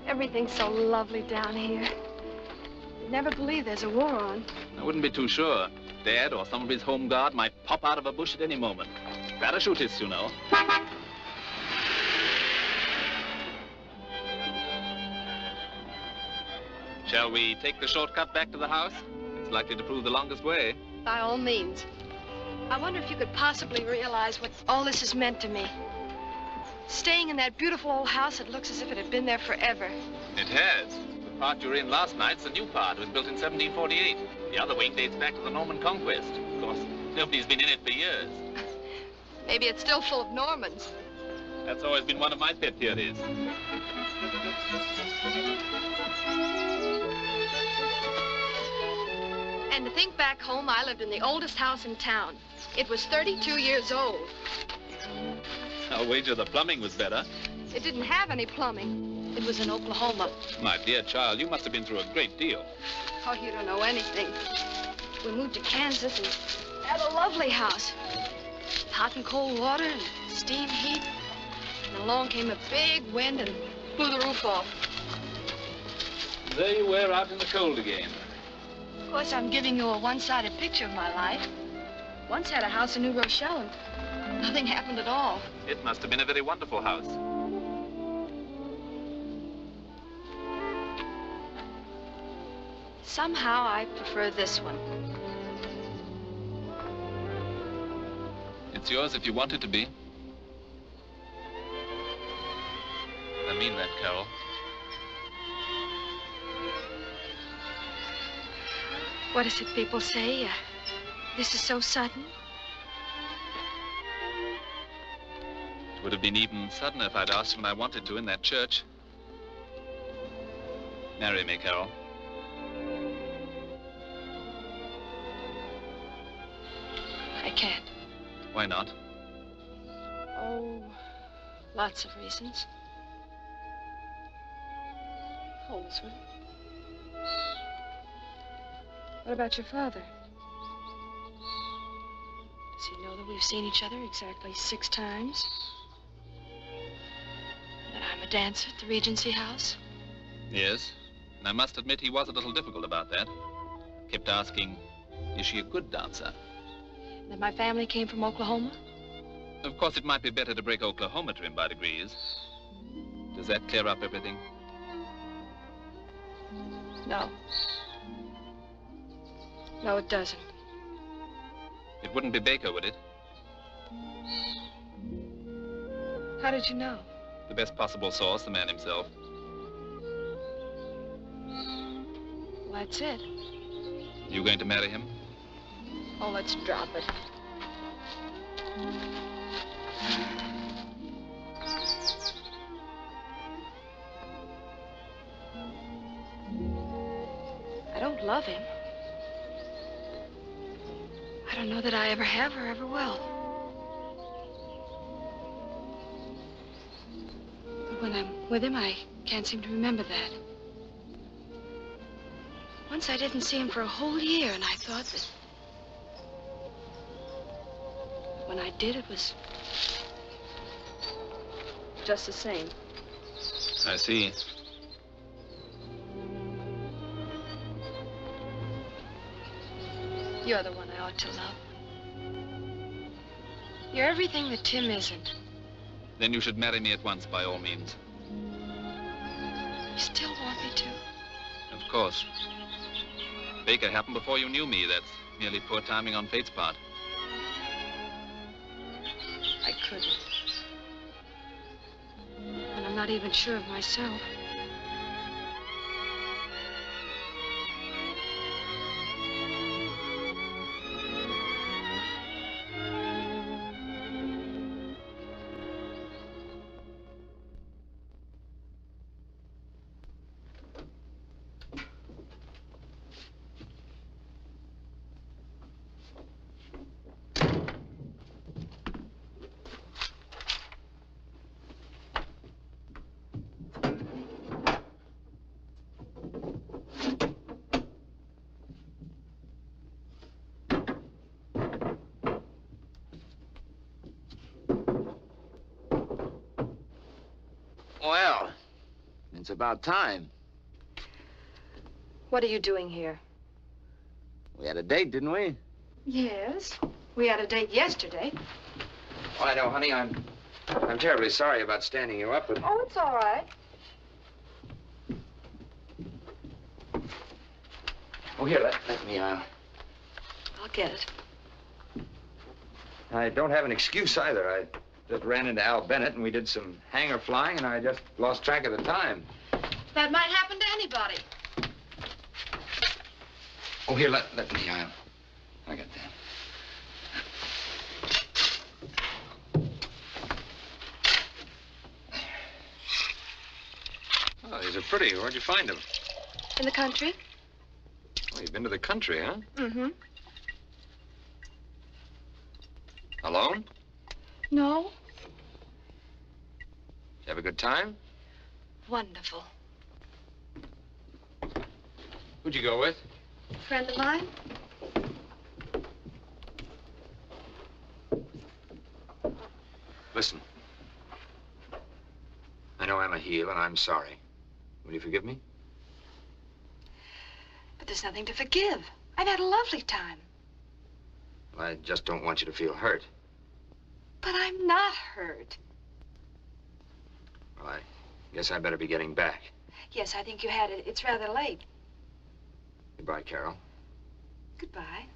Everything's so lovely down here. You'd never believe there's a war on. I wouldn't be too sure. Dad or some of his home guard might pop out of a bush at any moment. Parachutists, you know. Shall we take the shortcut back to the house? It's likely to prove the longest way. By all means. I wonder if you could possibly realize what all this has meant to me. Staying in that beautiful old house that looks as if it had been there forever. It has. The part you were in last night's the new part. It was built in 1748. The other wing dates back to the Norman Conquest. Of course, nobody's been in it for years. Maybe it's still full of Normans. That's always been one of my pet theories. And to think back home, I lived in the oldest house in town. It was 32 years old. I'll wager the plumbing was better. It didn't have any plumbing. It was in Oklahoma. My dear child, you must have been through a great deal. Oh, you don't know anything. We moved to Kansas and had a lovely house. Hot and cold water and steam heat. And along came a big wind and blew the roof off. There you were out in the cold again. Of course, I'm giving you a one-sided picture of my life. Once had a house in New Rochelle and nothing happened at all. It must have been a very wonderful house. Somehow, I prefer this one. It's yours if you want it to be. I mean that, Carol. What is it people say? This is so sudden. It would have been even suddener if I'd asked when I wanted to in that church. Marry me, Carol. I can't. Why not? Oh, lots of reasons. Hold this one. What about your father? Does he know that we've seen each other exactly 6 times? That I'm a dancer at the Regency House? Yes. And I must admit he was a little difficult about that. Kept asking, is she a good dancer? That my family came from Oklahoma? Of course, it might be better to break Oklahoma to him by degrees. Does that clear up everything? No. No, it doesn't. It wouldn't be Baker, would it? How did you know? The best possible source, the man himself. Well, that's it. You going to marry him? Oh, let's drop it. I don't love him. I don't know that I ever have or ever will. But when I'm with him, I can't seem to remember that. Once I didn't see him for a whole year, and I thought that when I did, it was just the same. I see. You're the one I ought to love. You're everything that Tim isn't. Then you should marry me at once, by all means. You still want me to? Of course. Baker happened before you knew me. That's merely poor timing on fate's part. I couldn't. And I'm not even sure of myself. Well, it's about time. What are you doing here? We had a date, didn't we? Yes. We had a date yesterday. Oh, I know, honey. I'm terribly sorry about standing you up, but... Oh, it's all right. Oh, here, let me, I'll get it. I don't have an excuse either. I just ran into Al Bennett and we did some hanger flying and I just lost track of the time. That might happen to anybody. Oh, here, let me, I got that. Oh, these are pretty. Where'd you find them? In the country. Oh, you've been to the country, huh? Mm-hmm. Alone? No. You have a good time? Wonderful. Who'd you go with? Friend of mine? Listen. I know I'm a heel and I'm sorry. Will you forgive me? But there's nothing to forgive. I've had a lovely time. Well, I just don't want you to feel hurt. But I'm not hurt. Well, I guess I better be getting back. Yes, I think you had it. It's rather late. Goodbye, Carol. Goodbye.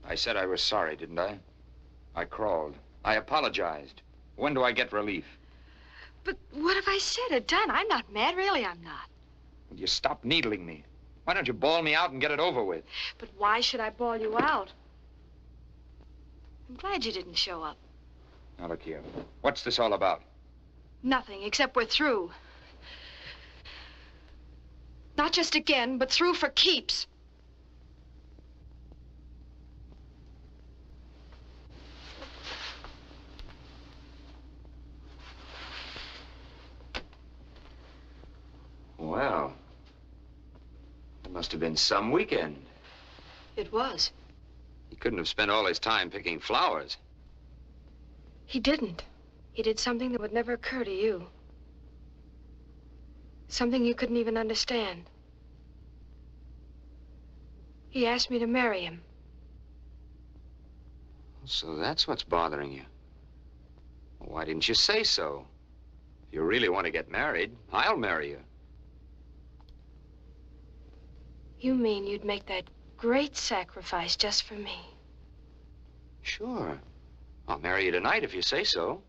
I said I was sorry, didn't I? I crawled. I apologized. When do I get relief? But what have I said or done? I'm not mad. Really, I'm not. Will you stop needling me? Why don't you bawl me out and get it over with? But why should I bawl you out? I'm glad you didn't show up. Now, look here. What's this all about? Nothing, except we're through. Not just again, but through for keeps. Well, it must have been some weekend. It was. He couldn't have spent all his time picking flowers. He didn't. He did something that would never occur to you. Something you couldn't even understand. He asked me to marry him. So that's what's bothering you. Well, why didn't you say so? If you really want to get married, I'll marry you. You mean you'd make that great sacrifice just for me? Sure. I'll marry you tonight if you say so.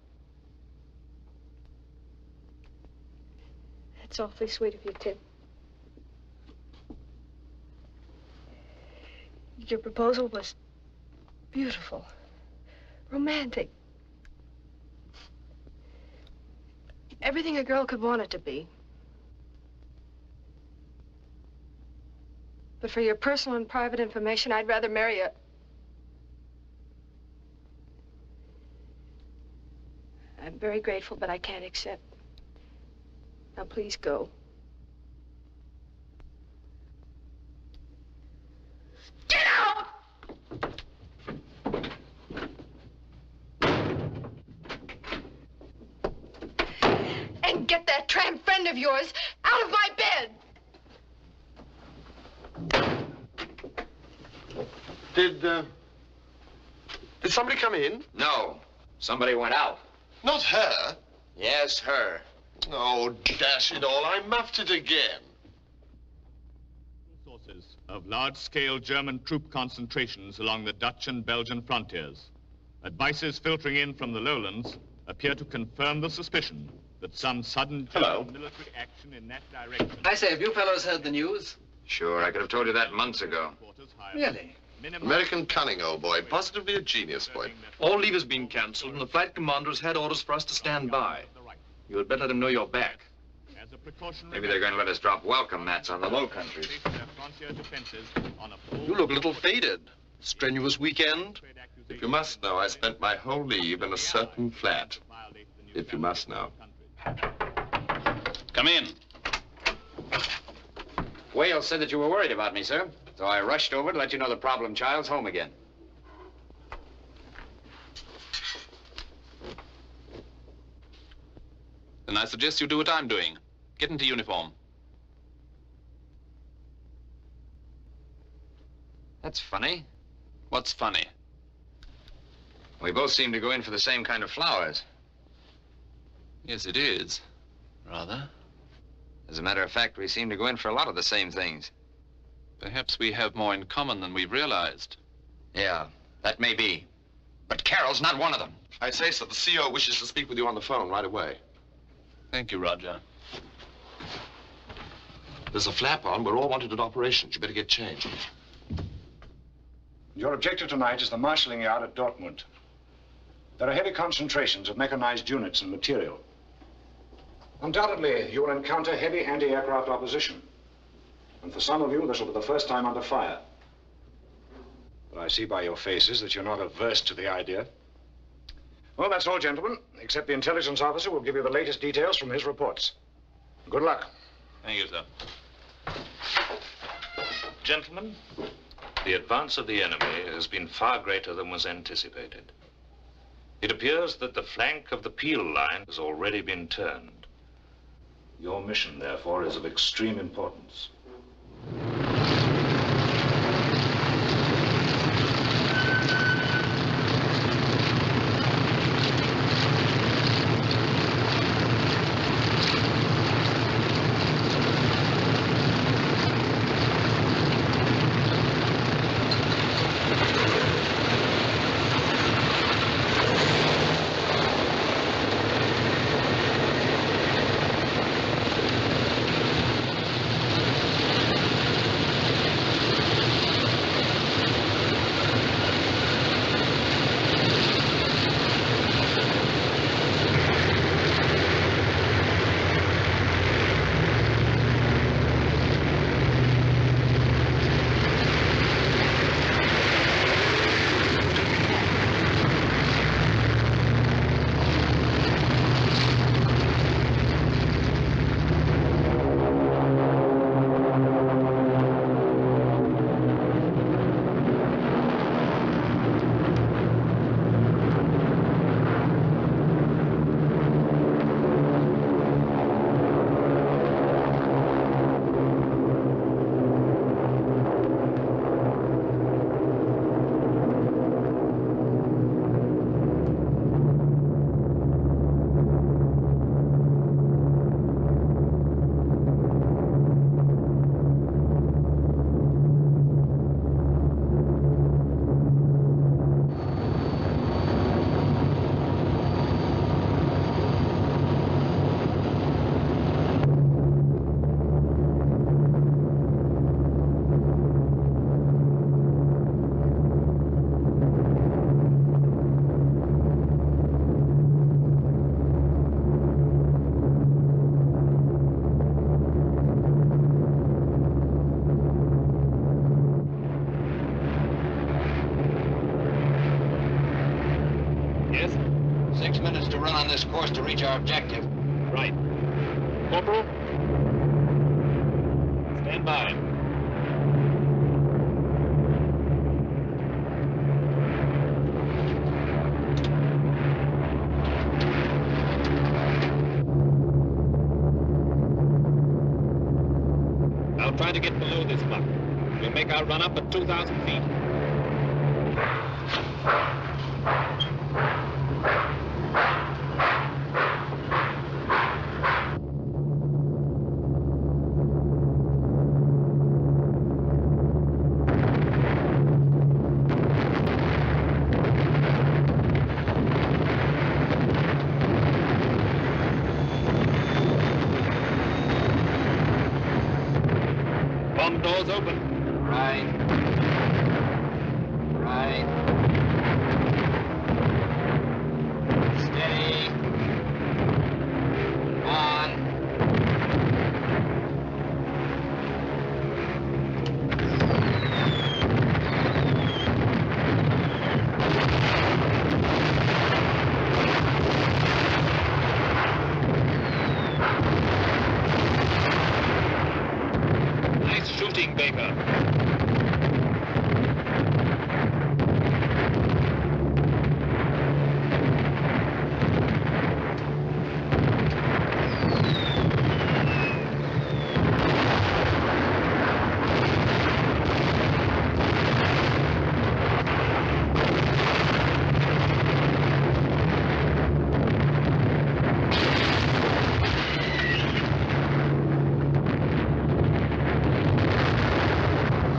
That's awfully sweet of you, Tim. Your proposal was beautiful, romantic. Everything a girl could want it to be. But for your personal and private information, I'd rather marry a... I'm very grateful, but I can't accept. Now, please go. Get out! And get that tramp friend of yours out of my bed! Did somebody come in? No. Somebody went out. Not her. Yes, her. Oh, dash it all, I muffed it again. Sources of large-scale German troop concentrations along the Dutch and Belgian frontiers. Advices filtering in from the lowlands appear to confirm the suspicion that some sudden German military action in that direction... I say, have you fellows heard the news? Sure, I could have told you that months ago. Really? American cunning, old boy. Positively a genius, boy. All leave has been cancelled, and the flight commander has had orders for us to stand by. You had better let him know you're back. Maybe they're going to let us drop welcome mats on the low countries. You look a little faded. Strenuous weekend? If you must know, I spent my whole leave in a certain flat. If you must know. Come in. Wales said that you were worried about me, sir. So I rushed over to let you know the problem child's home again. Then I suggest you do what I'm doing. Get into uniform. That's funny. What's funny? We both seem to go in for the same kind of flowers. Yes, it is. Rather. As a matter of fact, we seem to go in for a lot of the same things. Perhaps we have more in common than we've realized. Yeah, that may be. But Carol's not one of them. I say so. The CO wishes to speak with you on the phone right away. Thank you, Roger. There's a flap on. We're all wanted at operations. You better get changed. Your objective tonight is the marshalling yard at Dortmund. There are heavy concentrations of mechanized units and material. Undoubtedly, you will encounter heavy anti-aircraft opposition. And for some of you, this will be the first time under fire. But I see by your faces that you're not averse to the idea. Well, that's all, gentlemen, except the intelligence officer will give you the latest details from his reports. Good luck. Thank you, sir. Gentlemen, the advance of the enemy has been far greater than was anticipated. It appears that the flank of the Peel line has already been turned. Your mission, therefore, is of extreme importance. Yes? 6 minutes to run on this course to reach our objective. Right. Corporal? Stand by. I'll try to get below this muck. We'll make our run up at 2,000 feet. Bomb doors open. Right. Right. Steady. On. Nice shooting, Baker.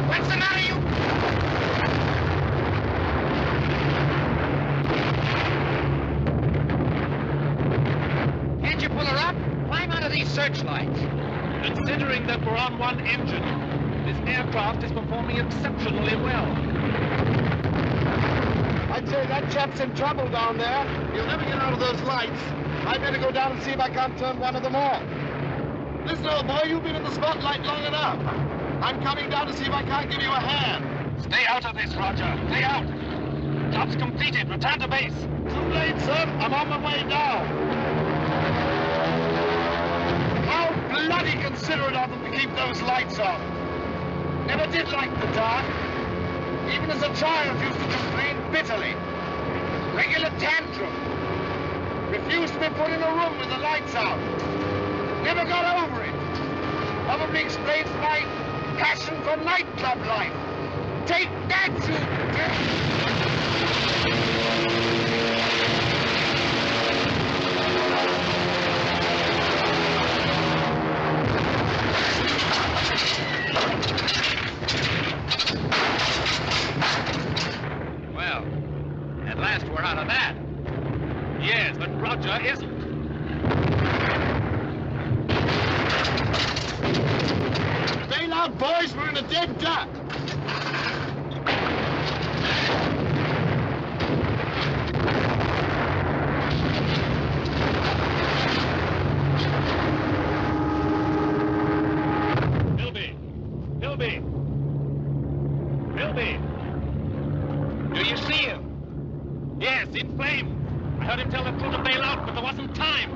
What's the matter, you? Can't you pull her up? Climb under these searchlights. Considering that we're on one engine, this aircraft is performing exceptionally well. I'd say that chap's in trouble down there. He'll never get out of those lights. I'd better go down and see if I can't turn one of them off. Listen, old boy, you've been in the spotlight long enough. I'm coming down to see if I can't give you a hand. Stay out of this, Roger. Stay out. Job's completed. Return to base. Too late, sir. I'm on my way now. How bloody considerate of them to keep those lights on. Never did like the dark. Even as a child, used to complain bitterly. Regular tantrum. Refused to be put in a room with the lights out. Never got over it. Probably explains my passion for nightclub life. Take that, Well, at last we're out of that. Yes, but Roger isn't. Bail out, boys. We're in a dead duck. Philby! Philby! Do you see him? Yes, in flames. I heard him tell the crew to bail out, but there wasn't time.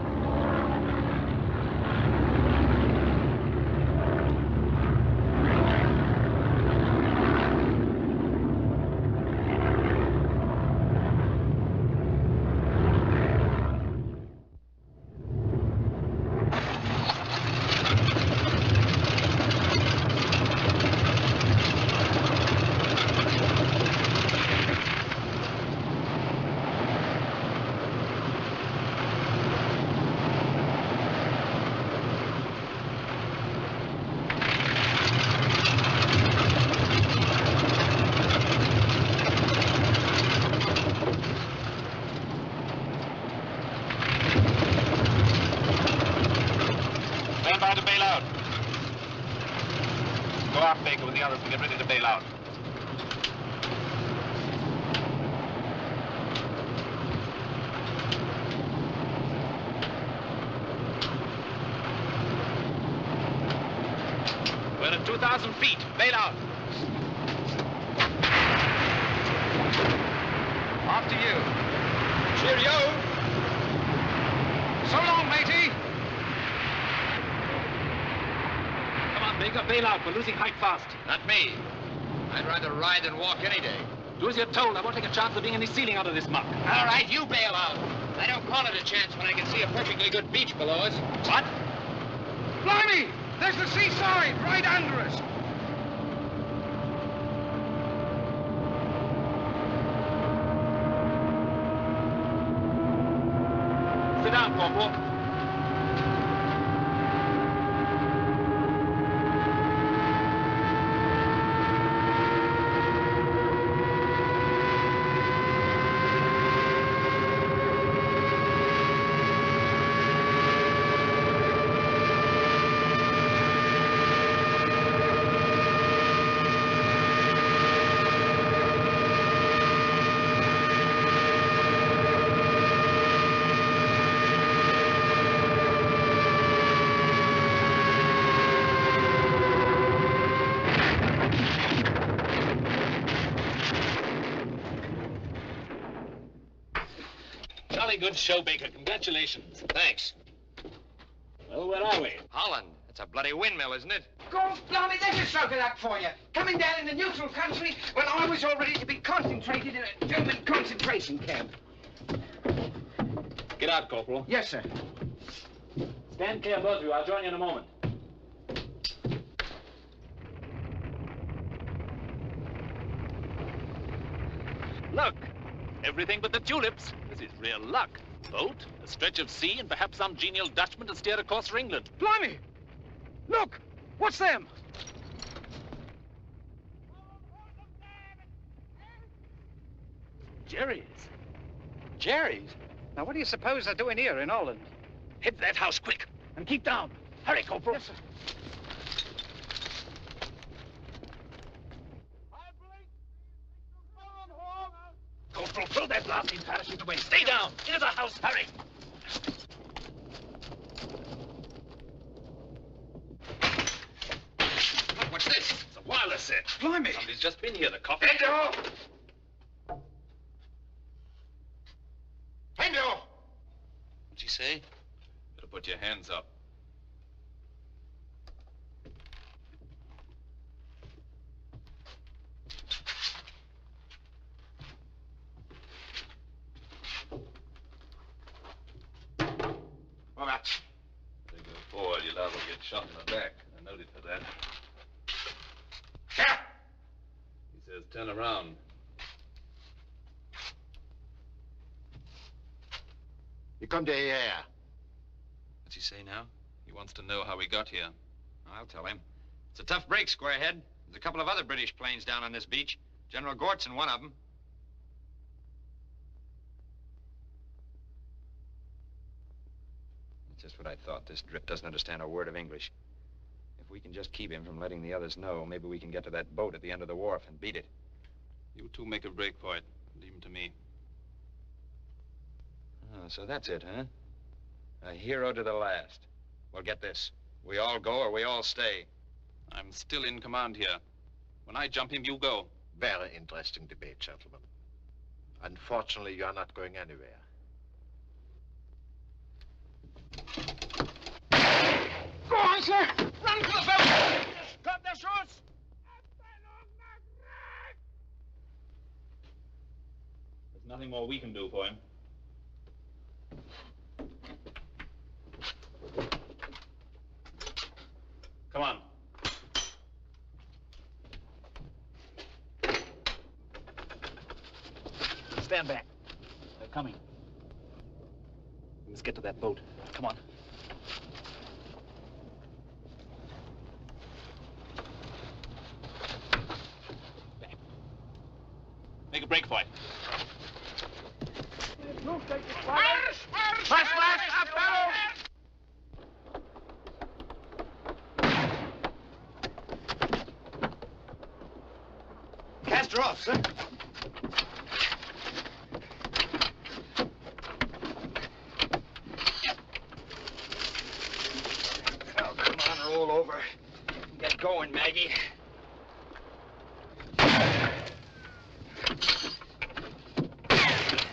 Stand by to bail out. Go out, Baker, with the others and get ready to bail out. We're at 2,000 feet. Bail out. After you. Cheerio. So long, matey. Baker, bail out. We're losing height fast. Not me. I'd rather ride than walk any day. Do as you're told. I won't take a chance of being any ceiling out of this muck. All right, you bail out. I don't call it a chance when I can see a perfectly good beach below us. What? Blimey! There's the seaside right under us. Sit down, Corporal. Good show, Baker. Congratulations. Thanks. Well, where are we? Holland. It's a bloody windmill, isn't it? Go, blimey, there's a stroke of luck for you. Coming down in the neutral country when I was all ready to be concentrated in a German concentration camp. Get out, Corporal. Yes, sir. Stand clear, both of you. I'll join you in a moment. Look. Everything but the tulips. This is real luck. Boat, a stretch of sea, and perhaps some genial Dutchman to steer a course for England. Blimey! Look! What's them? Jerry's. Jerry's? Now, what do you suppose they're doing here in Holland? Hit that house quick and keep down. Hurry, Corporal. Yes, sir. Corporal, throw that blasting parachute away. Stay down. Into the house. Hurry. Look, what's this? It's a wireless set. Blimey! Somebody's just been here. The coffee. Hendo! Hendo! What'd she say? Better put your hands up. If they go forward, you'll liable to get shot in the back. I noted for that. He says turn around. You come to here. What's he say now? He wants to know how we got here. I'll tell him. It's a tough break, Squarehead. There's a couple of other British planes down on this beach. General Gort's in one of them. Just what I thought. This drip doesn't understand a word of English. If we can just keep him from letting the others know, maybe we can get to that boat at the end of the wharf and beat it. You two make a break for it. Leave him to me. Oh, so that's it, huh? A hero to the last. Well, get this. We all go or we all stay. I'm still in command here. When I jump him, you go. Very interesting debate, gentlemen. Unfortunately, you are not going anywhere. Go on, sir! Run for the boat! Cut the shoes! There's nothing more we can do for him. Come on. Stand back. They're coming. We must get to that boat. Come on. Back. Make a break for it. Flash, up, fellow! Cast her off, sir. Oh, come on, roll over. Get going, Maggie.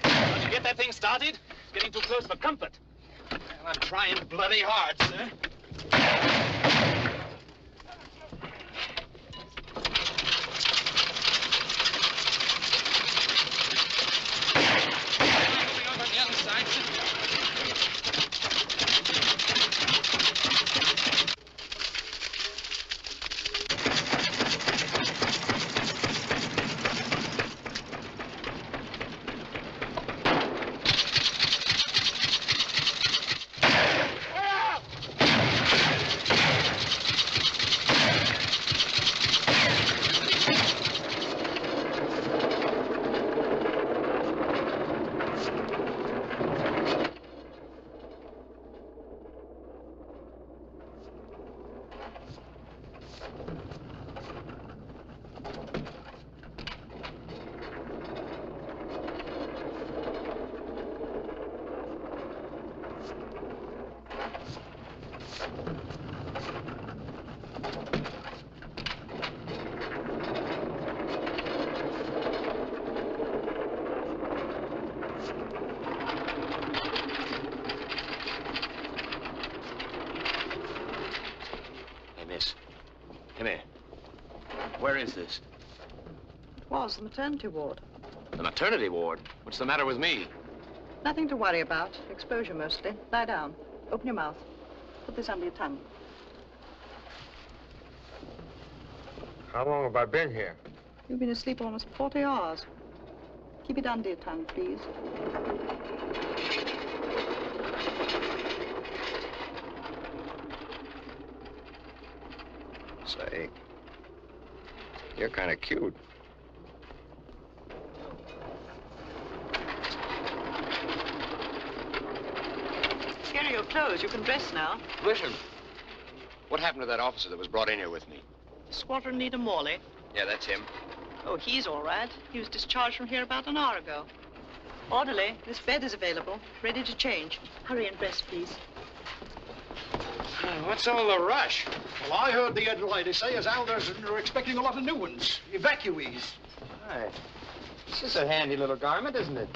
Don't you get that thing started? It's getting too close for comfort. Well, I'm trying bloody hard, sir. Where is this? It was the maternity ward. The maternity ward? What's the matter with me? Nothing to worry about. Exposure mostly. Lie down. Open your mouth. Put this under your tongue. How long have I been here? You've been asleep almost 40 hours. Keep it under your tongue, please. Say, you're kind of cute. Here are your clothes. You can dress now. Listen, what happened to that officer that was brought in here with me? Squadron Leader Morley. Yeah, that's him. Oh, he's all right. He was discharged from here about an hour ago. Orderly, this bed is available. Ready to change. Hurry and dress, please. What's all the rush? Well, I heard the lady say as how they're expecting a lot of new ones. Evacuees. Right. This is a handy little garment, isn't it?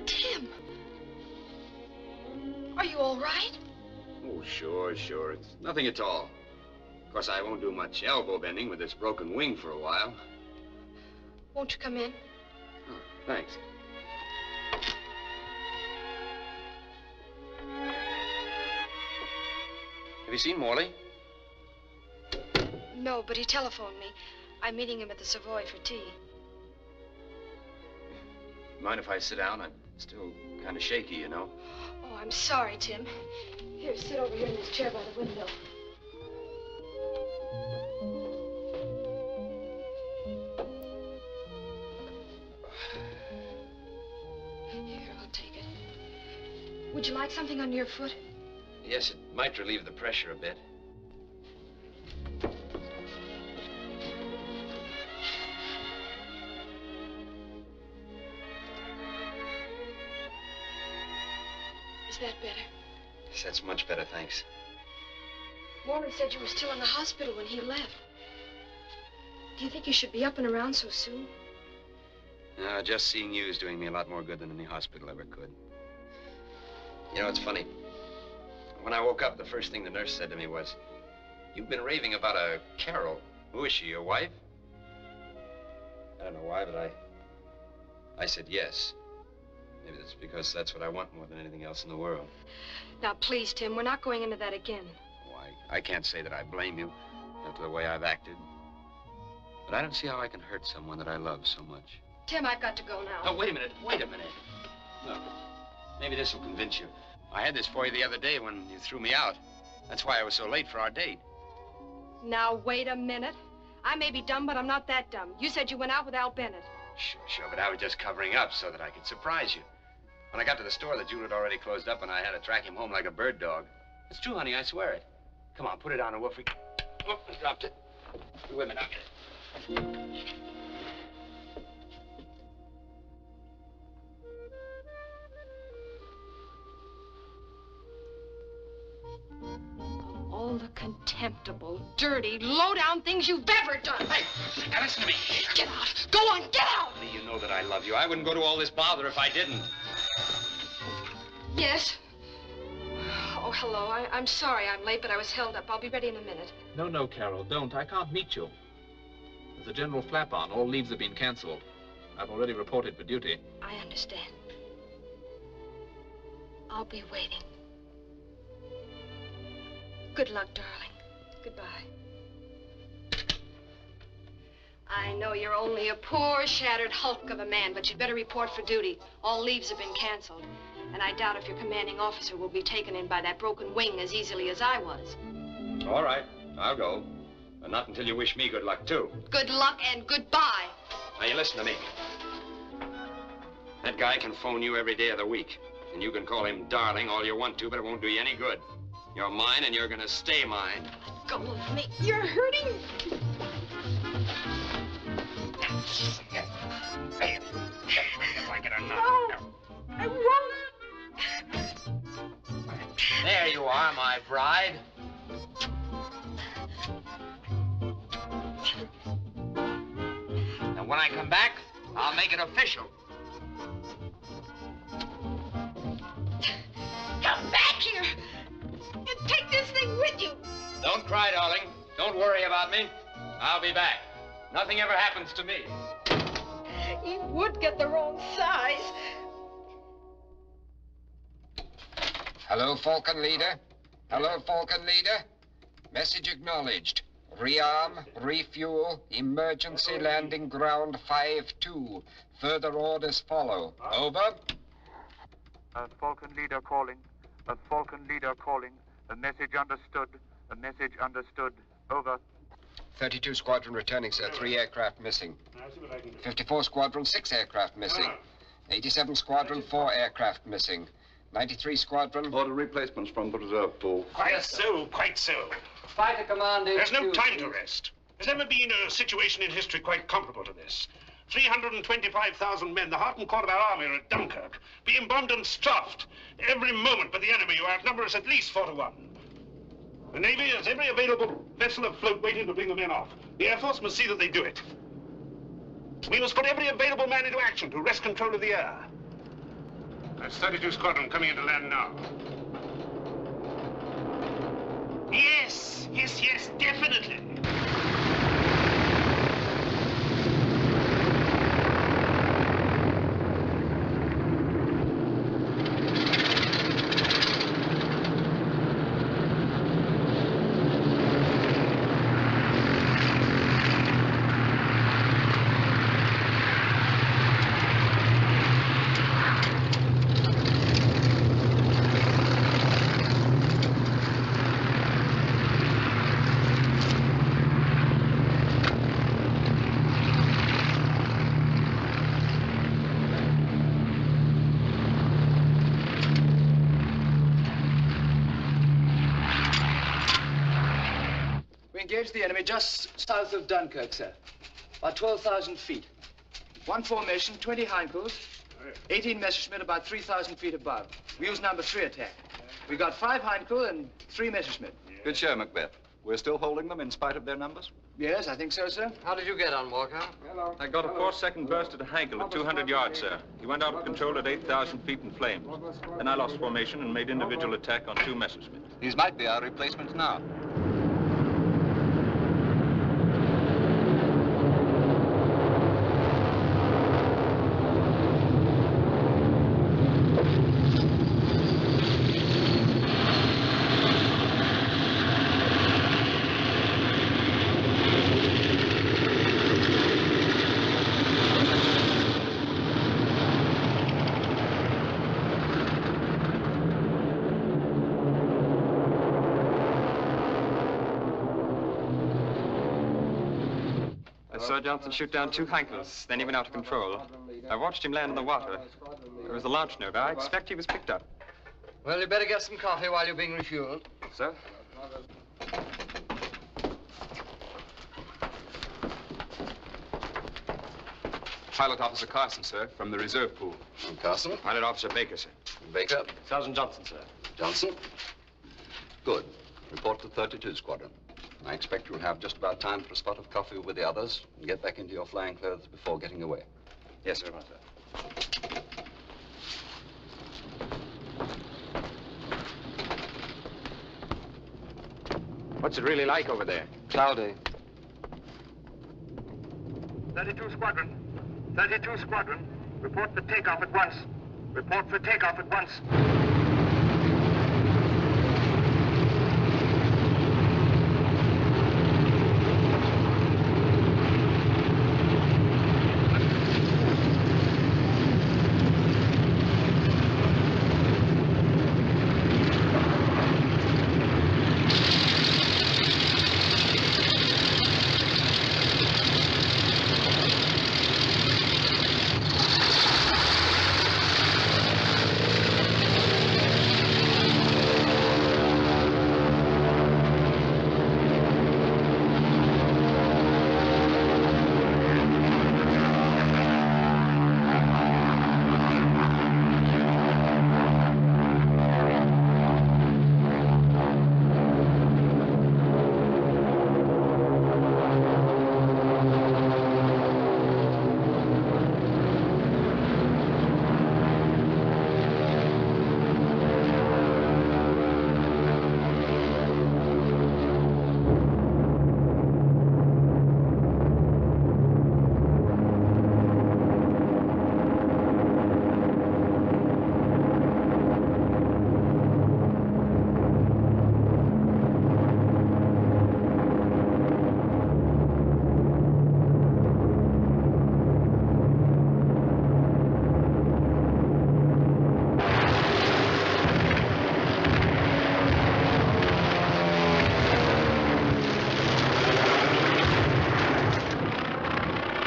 Tim! Are you all right? Oh, sure. It's nothing at all. Of course, I won't do much elbow bending with this broken wing for a while. Won't you come in? Oh, thanks. Have you seen Morley? No, but he telephoned me. I'm meeting him at the Savoy for tea. Mind if I sit down? I'm still kind of shaky, you know. Oh, I'm sorry, Tim. Here, sit over here in this chair by the window. Here, I'll take it. Would you like something under your foot? Yes, it might relieve the pressure a bit. Is that better? Yes, that's much better, thanks. Morley said you were still in the hospital when he left. Do you think you should be up and around so soon? No, just seeing you is doing me a lot more good than any hospital ever could. You know, it's funny. When I woke up, the first thing the nurse said to me was, "You've been raving about a Carol. Who is she, your wife?" I don't know why, but I said yes. Maybe that's because that's what I want more than anything else in the world. Now, please, Tim, we're not going into that again. Why, I can't say that I blame you after the way I've acted. But I don't see how I can hurt someone that I love so much. Tim, I've got to go now. Oh, wait a minute. Look, maybe this will convince you. I had this for you the other day when you threw me out. That's why I was so late for our date. Now, wait a minute. I may be dumb, but I'm not that dumb. You said you went out with Al Bennett. Sure, but I was just covering up so that I could surprise you. When I got to the store, the jewel had already closed up, and I had to track him home like a bird dog. It's true, honey, I swear it. Come on, put it on, or we'll freak. Oh, I dropped it. Wait a minute, I'll get it. All the contemptible, dirty, low-down things you've ever done. Hey, now listen to me. Get out. Go on, get out. Honey, you know that I love you. I wouldn't go to all this bother if I didn't. Yes? Oh, hello. I'm sorry I'm late, but I was held up. I'll be ready in a minute. No, Carol, don't. I can't meet you. There's a general flap on. All leaves have been canceled. I've already reported for duty. I understand. I'll be waiting. Good luck, darling. Goodbye. I know you're only a poor, shattered hulk of a man, but you'd better report for duty. All leaves have been canceled. And I doubt if your commanding officer will be taken in by that broken wing as easily as I was. All right, I'll go. But not until you wish me good luck, too. Good luck and goodbye. Now, you listen to me. That guy can phone you every day of the week. And you can call him darling all you want to, but it won't do you any good. You're mine, and you're gonna stay mine. Let go of me. You're hurting. If I get a knock. No, I won't. There you are, my bride. when I come back, I'll make it official. Come back here and take this thing with you. Don't cry, darling. Don't worry about me. I'll be back. Nothing ever happens to me. He would get the wrong size. Hello, Falcon Leader. Hello, Falcon Leader. Message acknowledged. Rearm, refuel, emergency landing ground 5-2. Further orders follow. Over. Falcon Leader calling. Falcon Leader calling. A message understood. A message understood. Over. 32 Squadron returning, sir. 3 aircraft missing. 54 Squadron, 6 aircraft missing. 87 Squadron, 4 aircraft missing. 93 Squadron. Order replacements from the reserve pool. Quite so, quite so. Fighter Command HQ. There's no time to rest. There's never been a situation in history quite comparable to this. 325,000 men, the heart and core of our army, are at Dunkirk, being bombed and stuffed every moment by the enemy, who outnumber us at least 4 to 1. The Navy has every available vessel afloat waiting to bring the men off. The Air Force must see that they do it. We must put every available man into action to wrest control of the air. That's 32 Squadron coming into land now. Yes, yes, yes, definitely. Engaged the enemy just south of Dunkirk, sir. About 12,000 feet. 1 formation, 20 Heinkel's, 18 Messerschmitt about 3,000 feet above. We use number 3 attack. We got 5 Heinkel and 3 Messerschmitt. Good show, Macbeth. We're still holding them in spite of their numbers? Yes, I think so, sir. How did you get on, Walker? Hello. I got a 4-second burst at Heinkel at 200 yards, sir. He went out of control at 8,000 feet in flames. Then I lost formation and made individual attack on 2 Messerschmitt. These might be our replacements now. I saw Johnson shoot down 2 Heinkels, then he went out of control. I watched him land in the water. There was a launch note. I expect he was picked up. Well, you better get some coffee while you're being refueled. Sir? Pilot Officer Carson, sir, from the reserve pool. Carson? Pilot Officer Baker, sir. Baker? Sergeant Johnson, sir. Johnson? Good. Report to 32 Squadron. I expect you'll have just about time for a spot of coffee with the others and get back into your flying clothes before getting away. Yes, sir. What's it really like over there? Cloudy. 32 Squadron. 32 Squadron. Report for takeoff at once. Report for takeoff at once.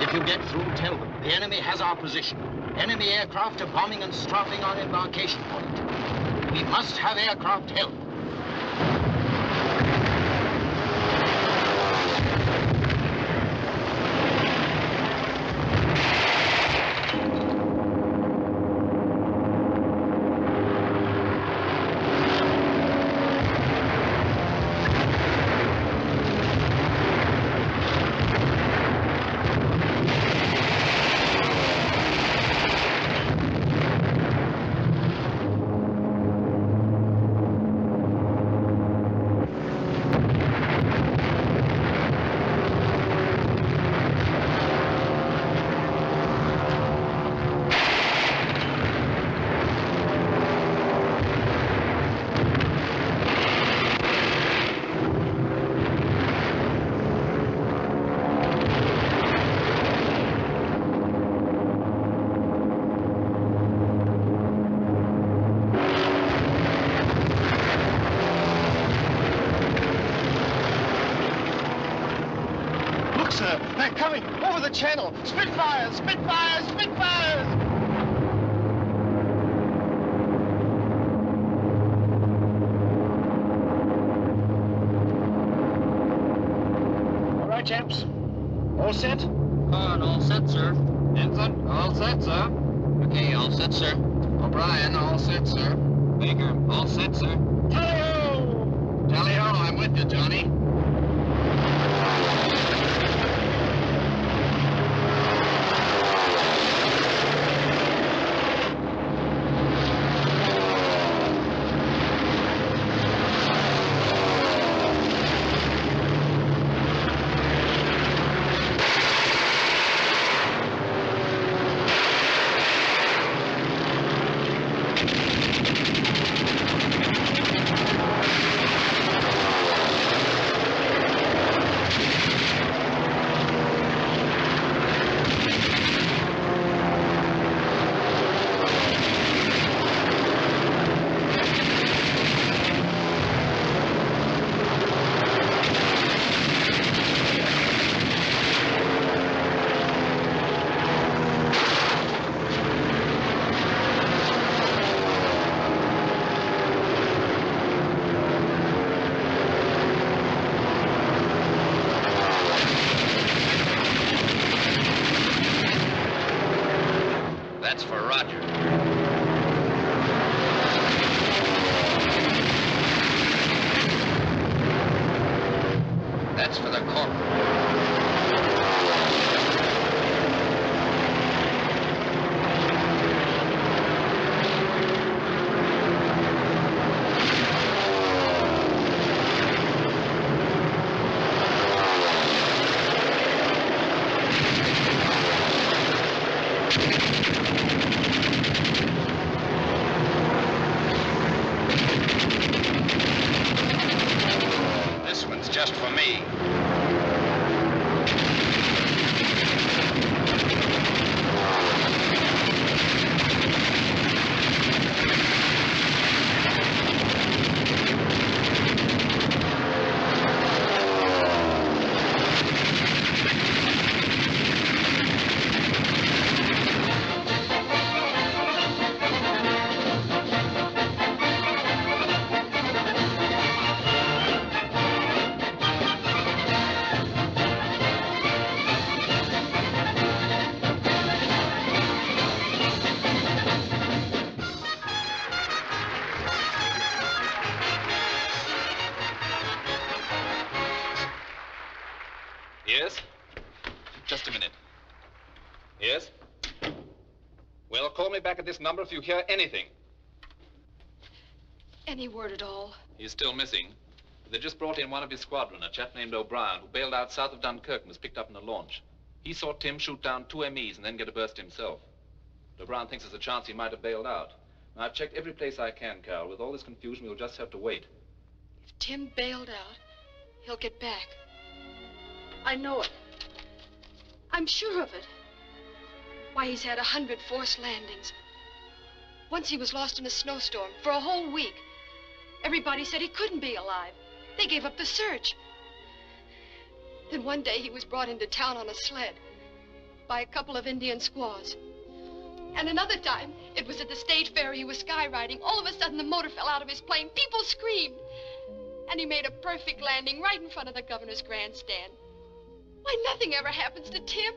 If you get through, tell them the enemy has our position. Enemy aircraft are bombing and stopping our embarkation point. We must have aircraft help. Channel! Spitfires! Spitfires! Spitfires! All right, chaps. All set? On, all set, sir. Ensign, all set, sir. Okay, all set, sir. O'Brien, all set, sir. Baker, all set, sir. Tally-ho! Tally-ho, I'm with you, Johnny. That's for Roger. That's for the corporal. Just for me. Yes? Just a minute. Yes? Well, call me back at this number if you hear anything. Any word at all? He's still missing. They just brought in one of his squadron, a chap named O'Brien, who bailed out south of Dunkirk and was picked up in a launch. He saw Tim shoot down 2 MEs and then get a burst himself. O'Brien thinks there's a chance he might have bailed out. Now, I've checked every place I can, Carol. With all this confusion, we'll just have to wait. If Tim bailed out, he'll get back. I know it. I'm sure of it. Why, he's had 100 forced landings. Once he was lost in a snowstorm for a whole week. Everybody said he couldn't be alive. They gave up the search. Then one day he was brought into town on a sled. by a couple of Indian squaws. And another time, it was at the state fair he was skyriding. All of a sudden, the motor fell out of his plane. People screamed. And he made a perfect landing right in front of the governor's grandstand. Why, nothing ever happens to Tim.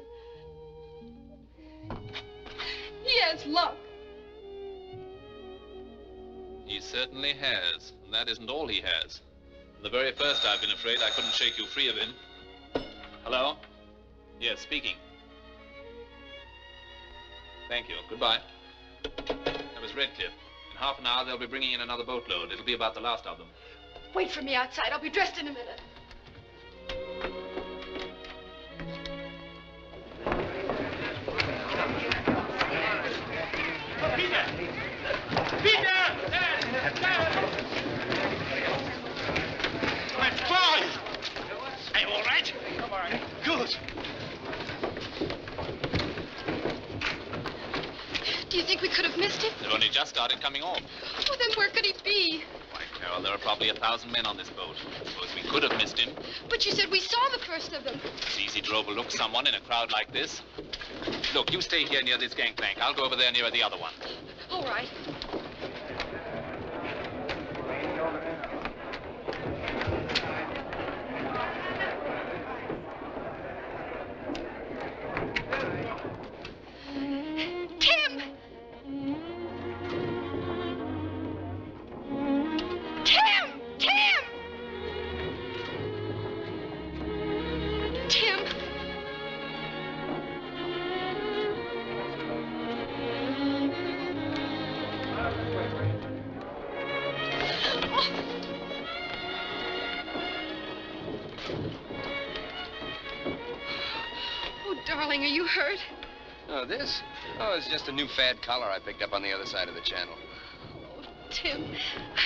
He has luck. He certainly has, and that isn't all he has. From the very first, I've been afraid I couldn't shake you free of him. Hello? Yes, speaking. Thank you. Goodbye. That was Redcliffe. In half an hour, they'll be bringing in another boatload. It'll be about the last of them. Wait for me outside. I'll be dressed in a minute. Peter! Peter! My boy! Are you all right? I'm all right. Good. Do you think we could have missed him? They've only just started coming off. Oh, then where could he be? Why, Carol, there are probably 1,000 men on this boat. Suppose we could have missed him. But you said we saw the first of them. It's easy to overlook someone in a crowd like this. Look, you stay here near this gangplank. I'll go over there near the other one. All right. Tim! Tim! Tim! Tim! Oh, darling, are you hurt? Oh, this? Oh, it's just a new fad collar I picked up on the other side of the channel. Tim,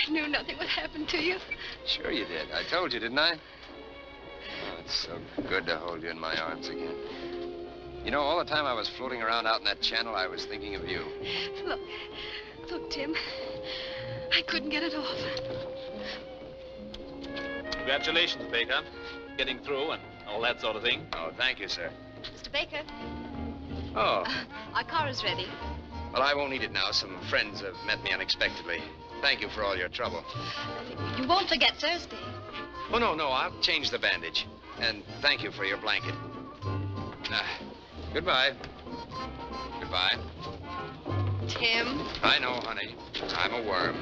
I knew nothing would happen to you. Sure you did. I told you, didn't I? Oh, it's so good to hold you in my arms again. You know, all the time I was floating around out in that channel, I was thinking of you. Look, Tim, I couldn't get it off. Congratulations, Baker. Getting through and all that sort of thing. Oh, thank you, sir. Mr. Baker, Oh, our car is ready. well, I won't need it now. Some friends have met me unexpectedly. Thank you for all your trouble. You won't forget Thursday. Oh, no, I'll change the bandage. And thank you for your blanket. Goodbye. Goodbye. Tim? I know, honey. I'm a worm.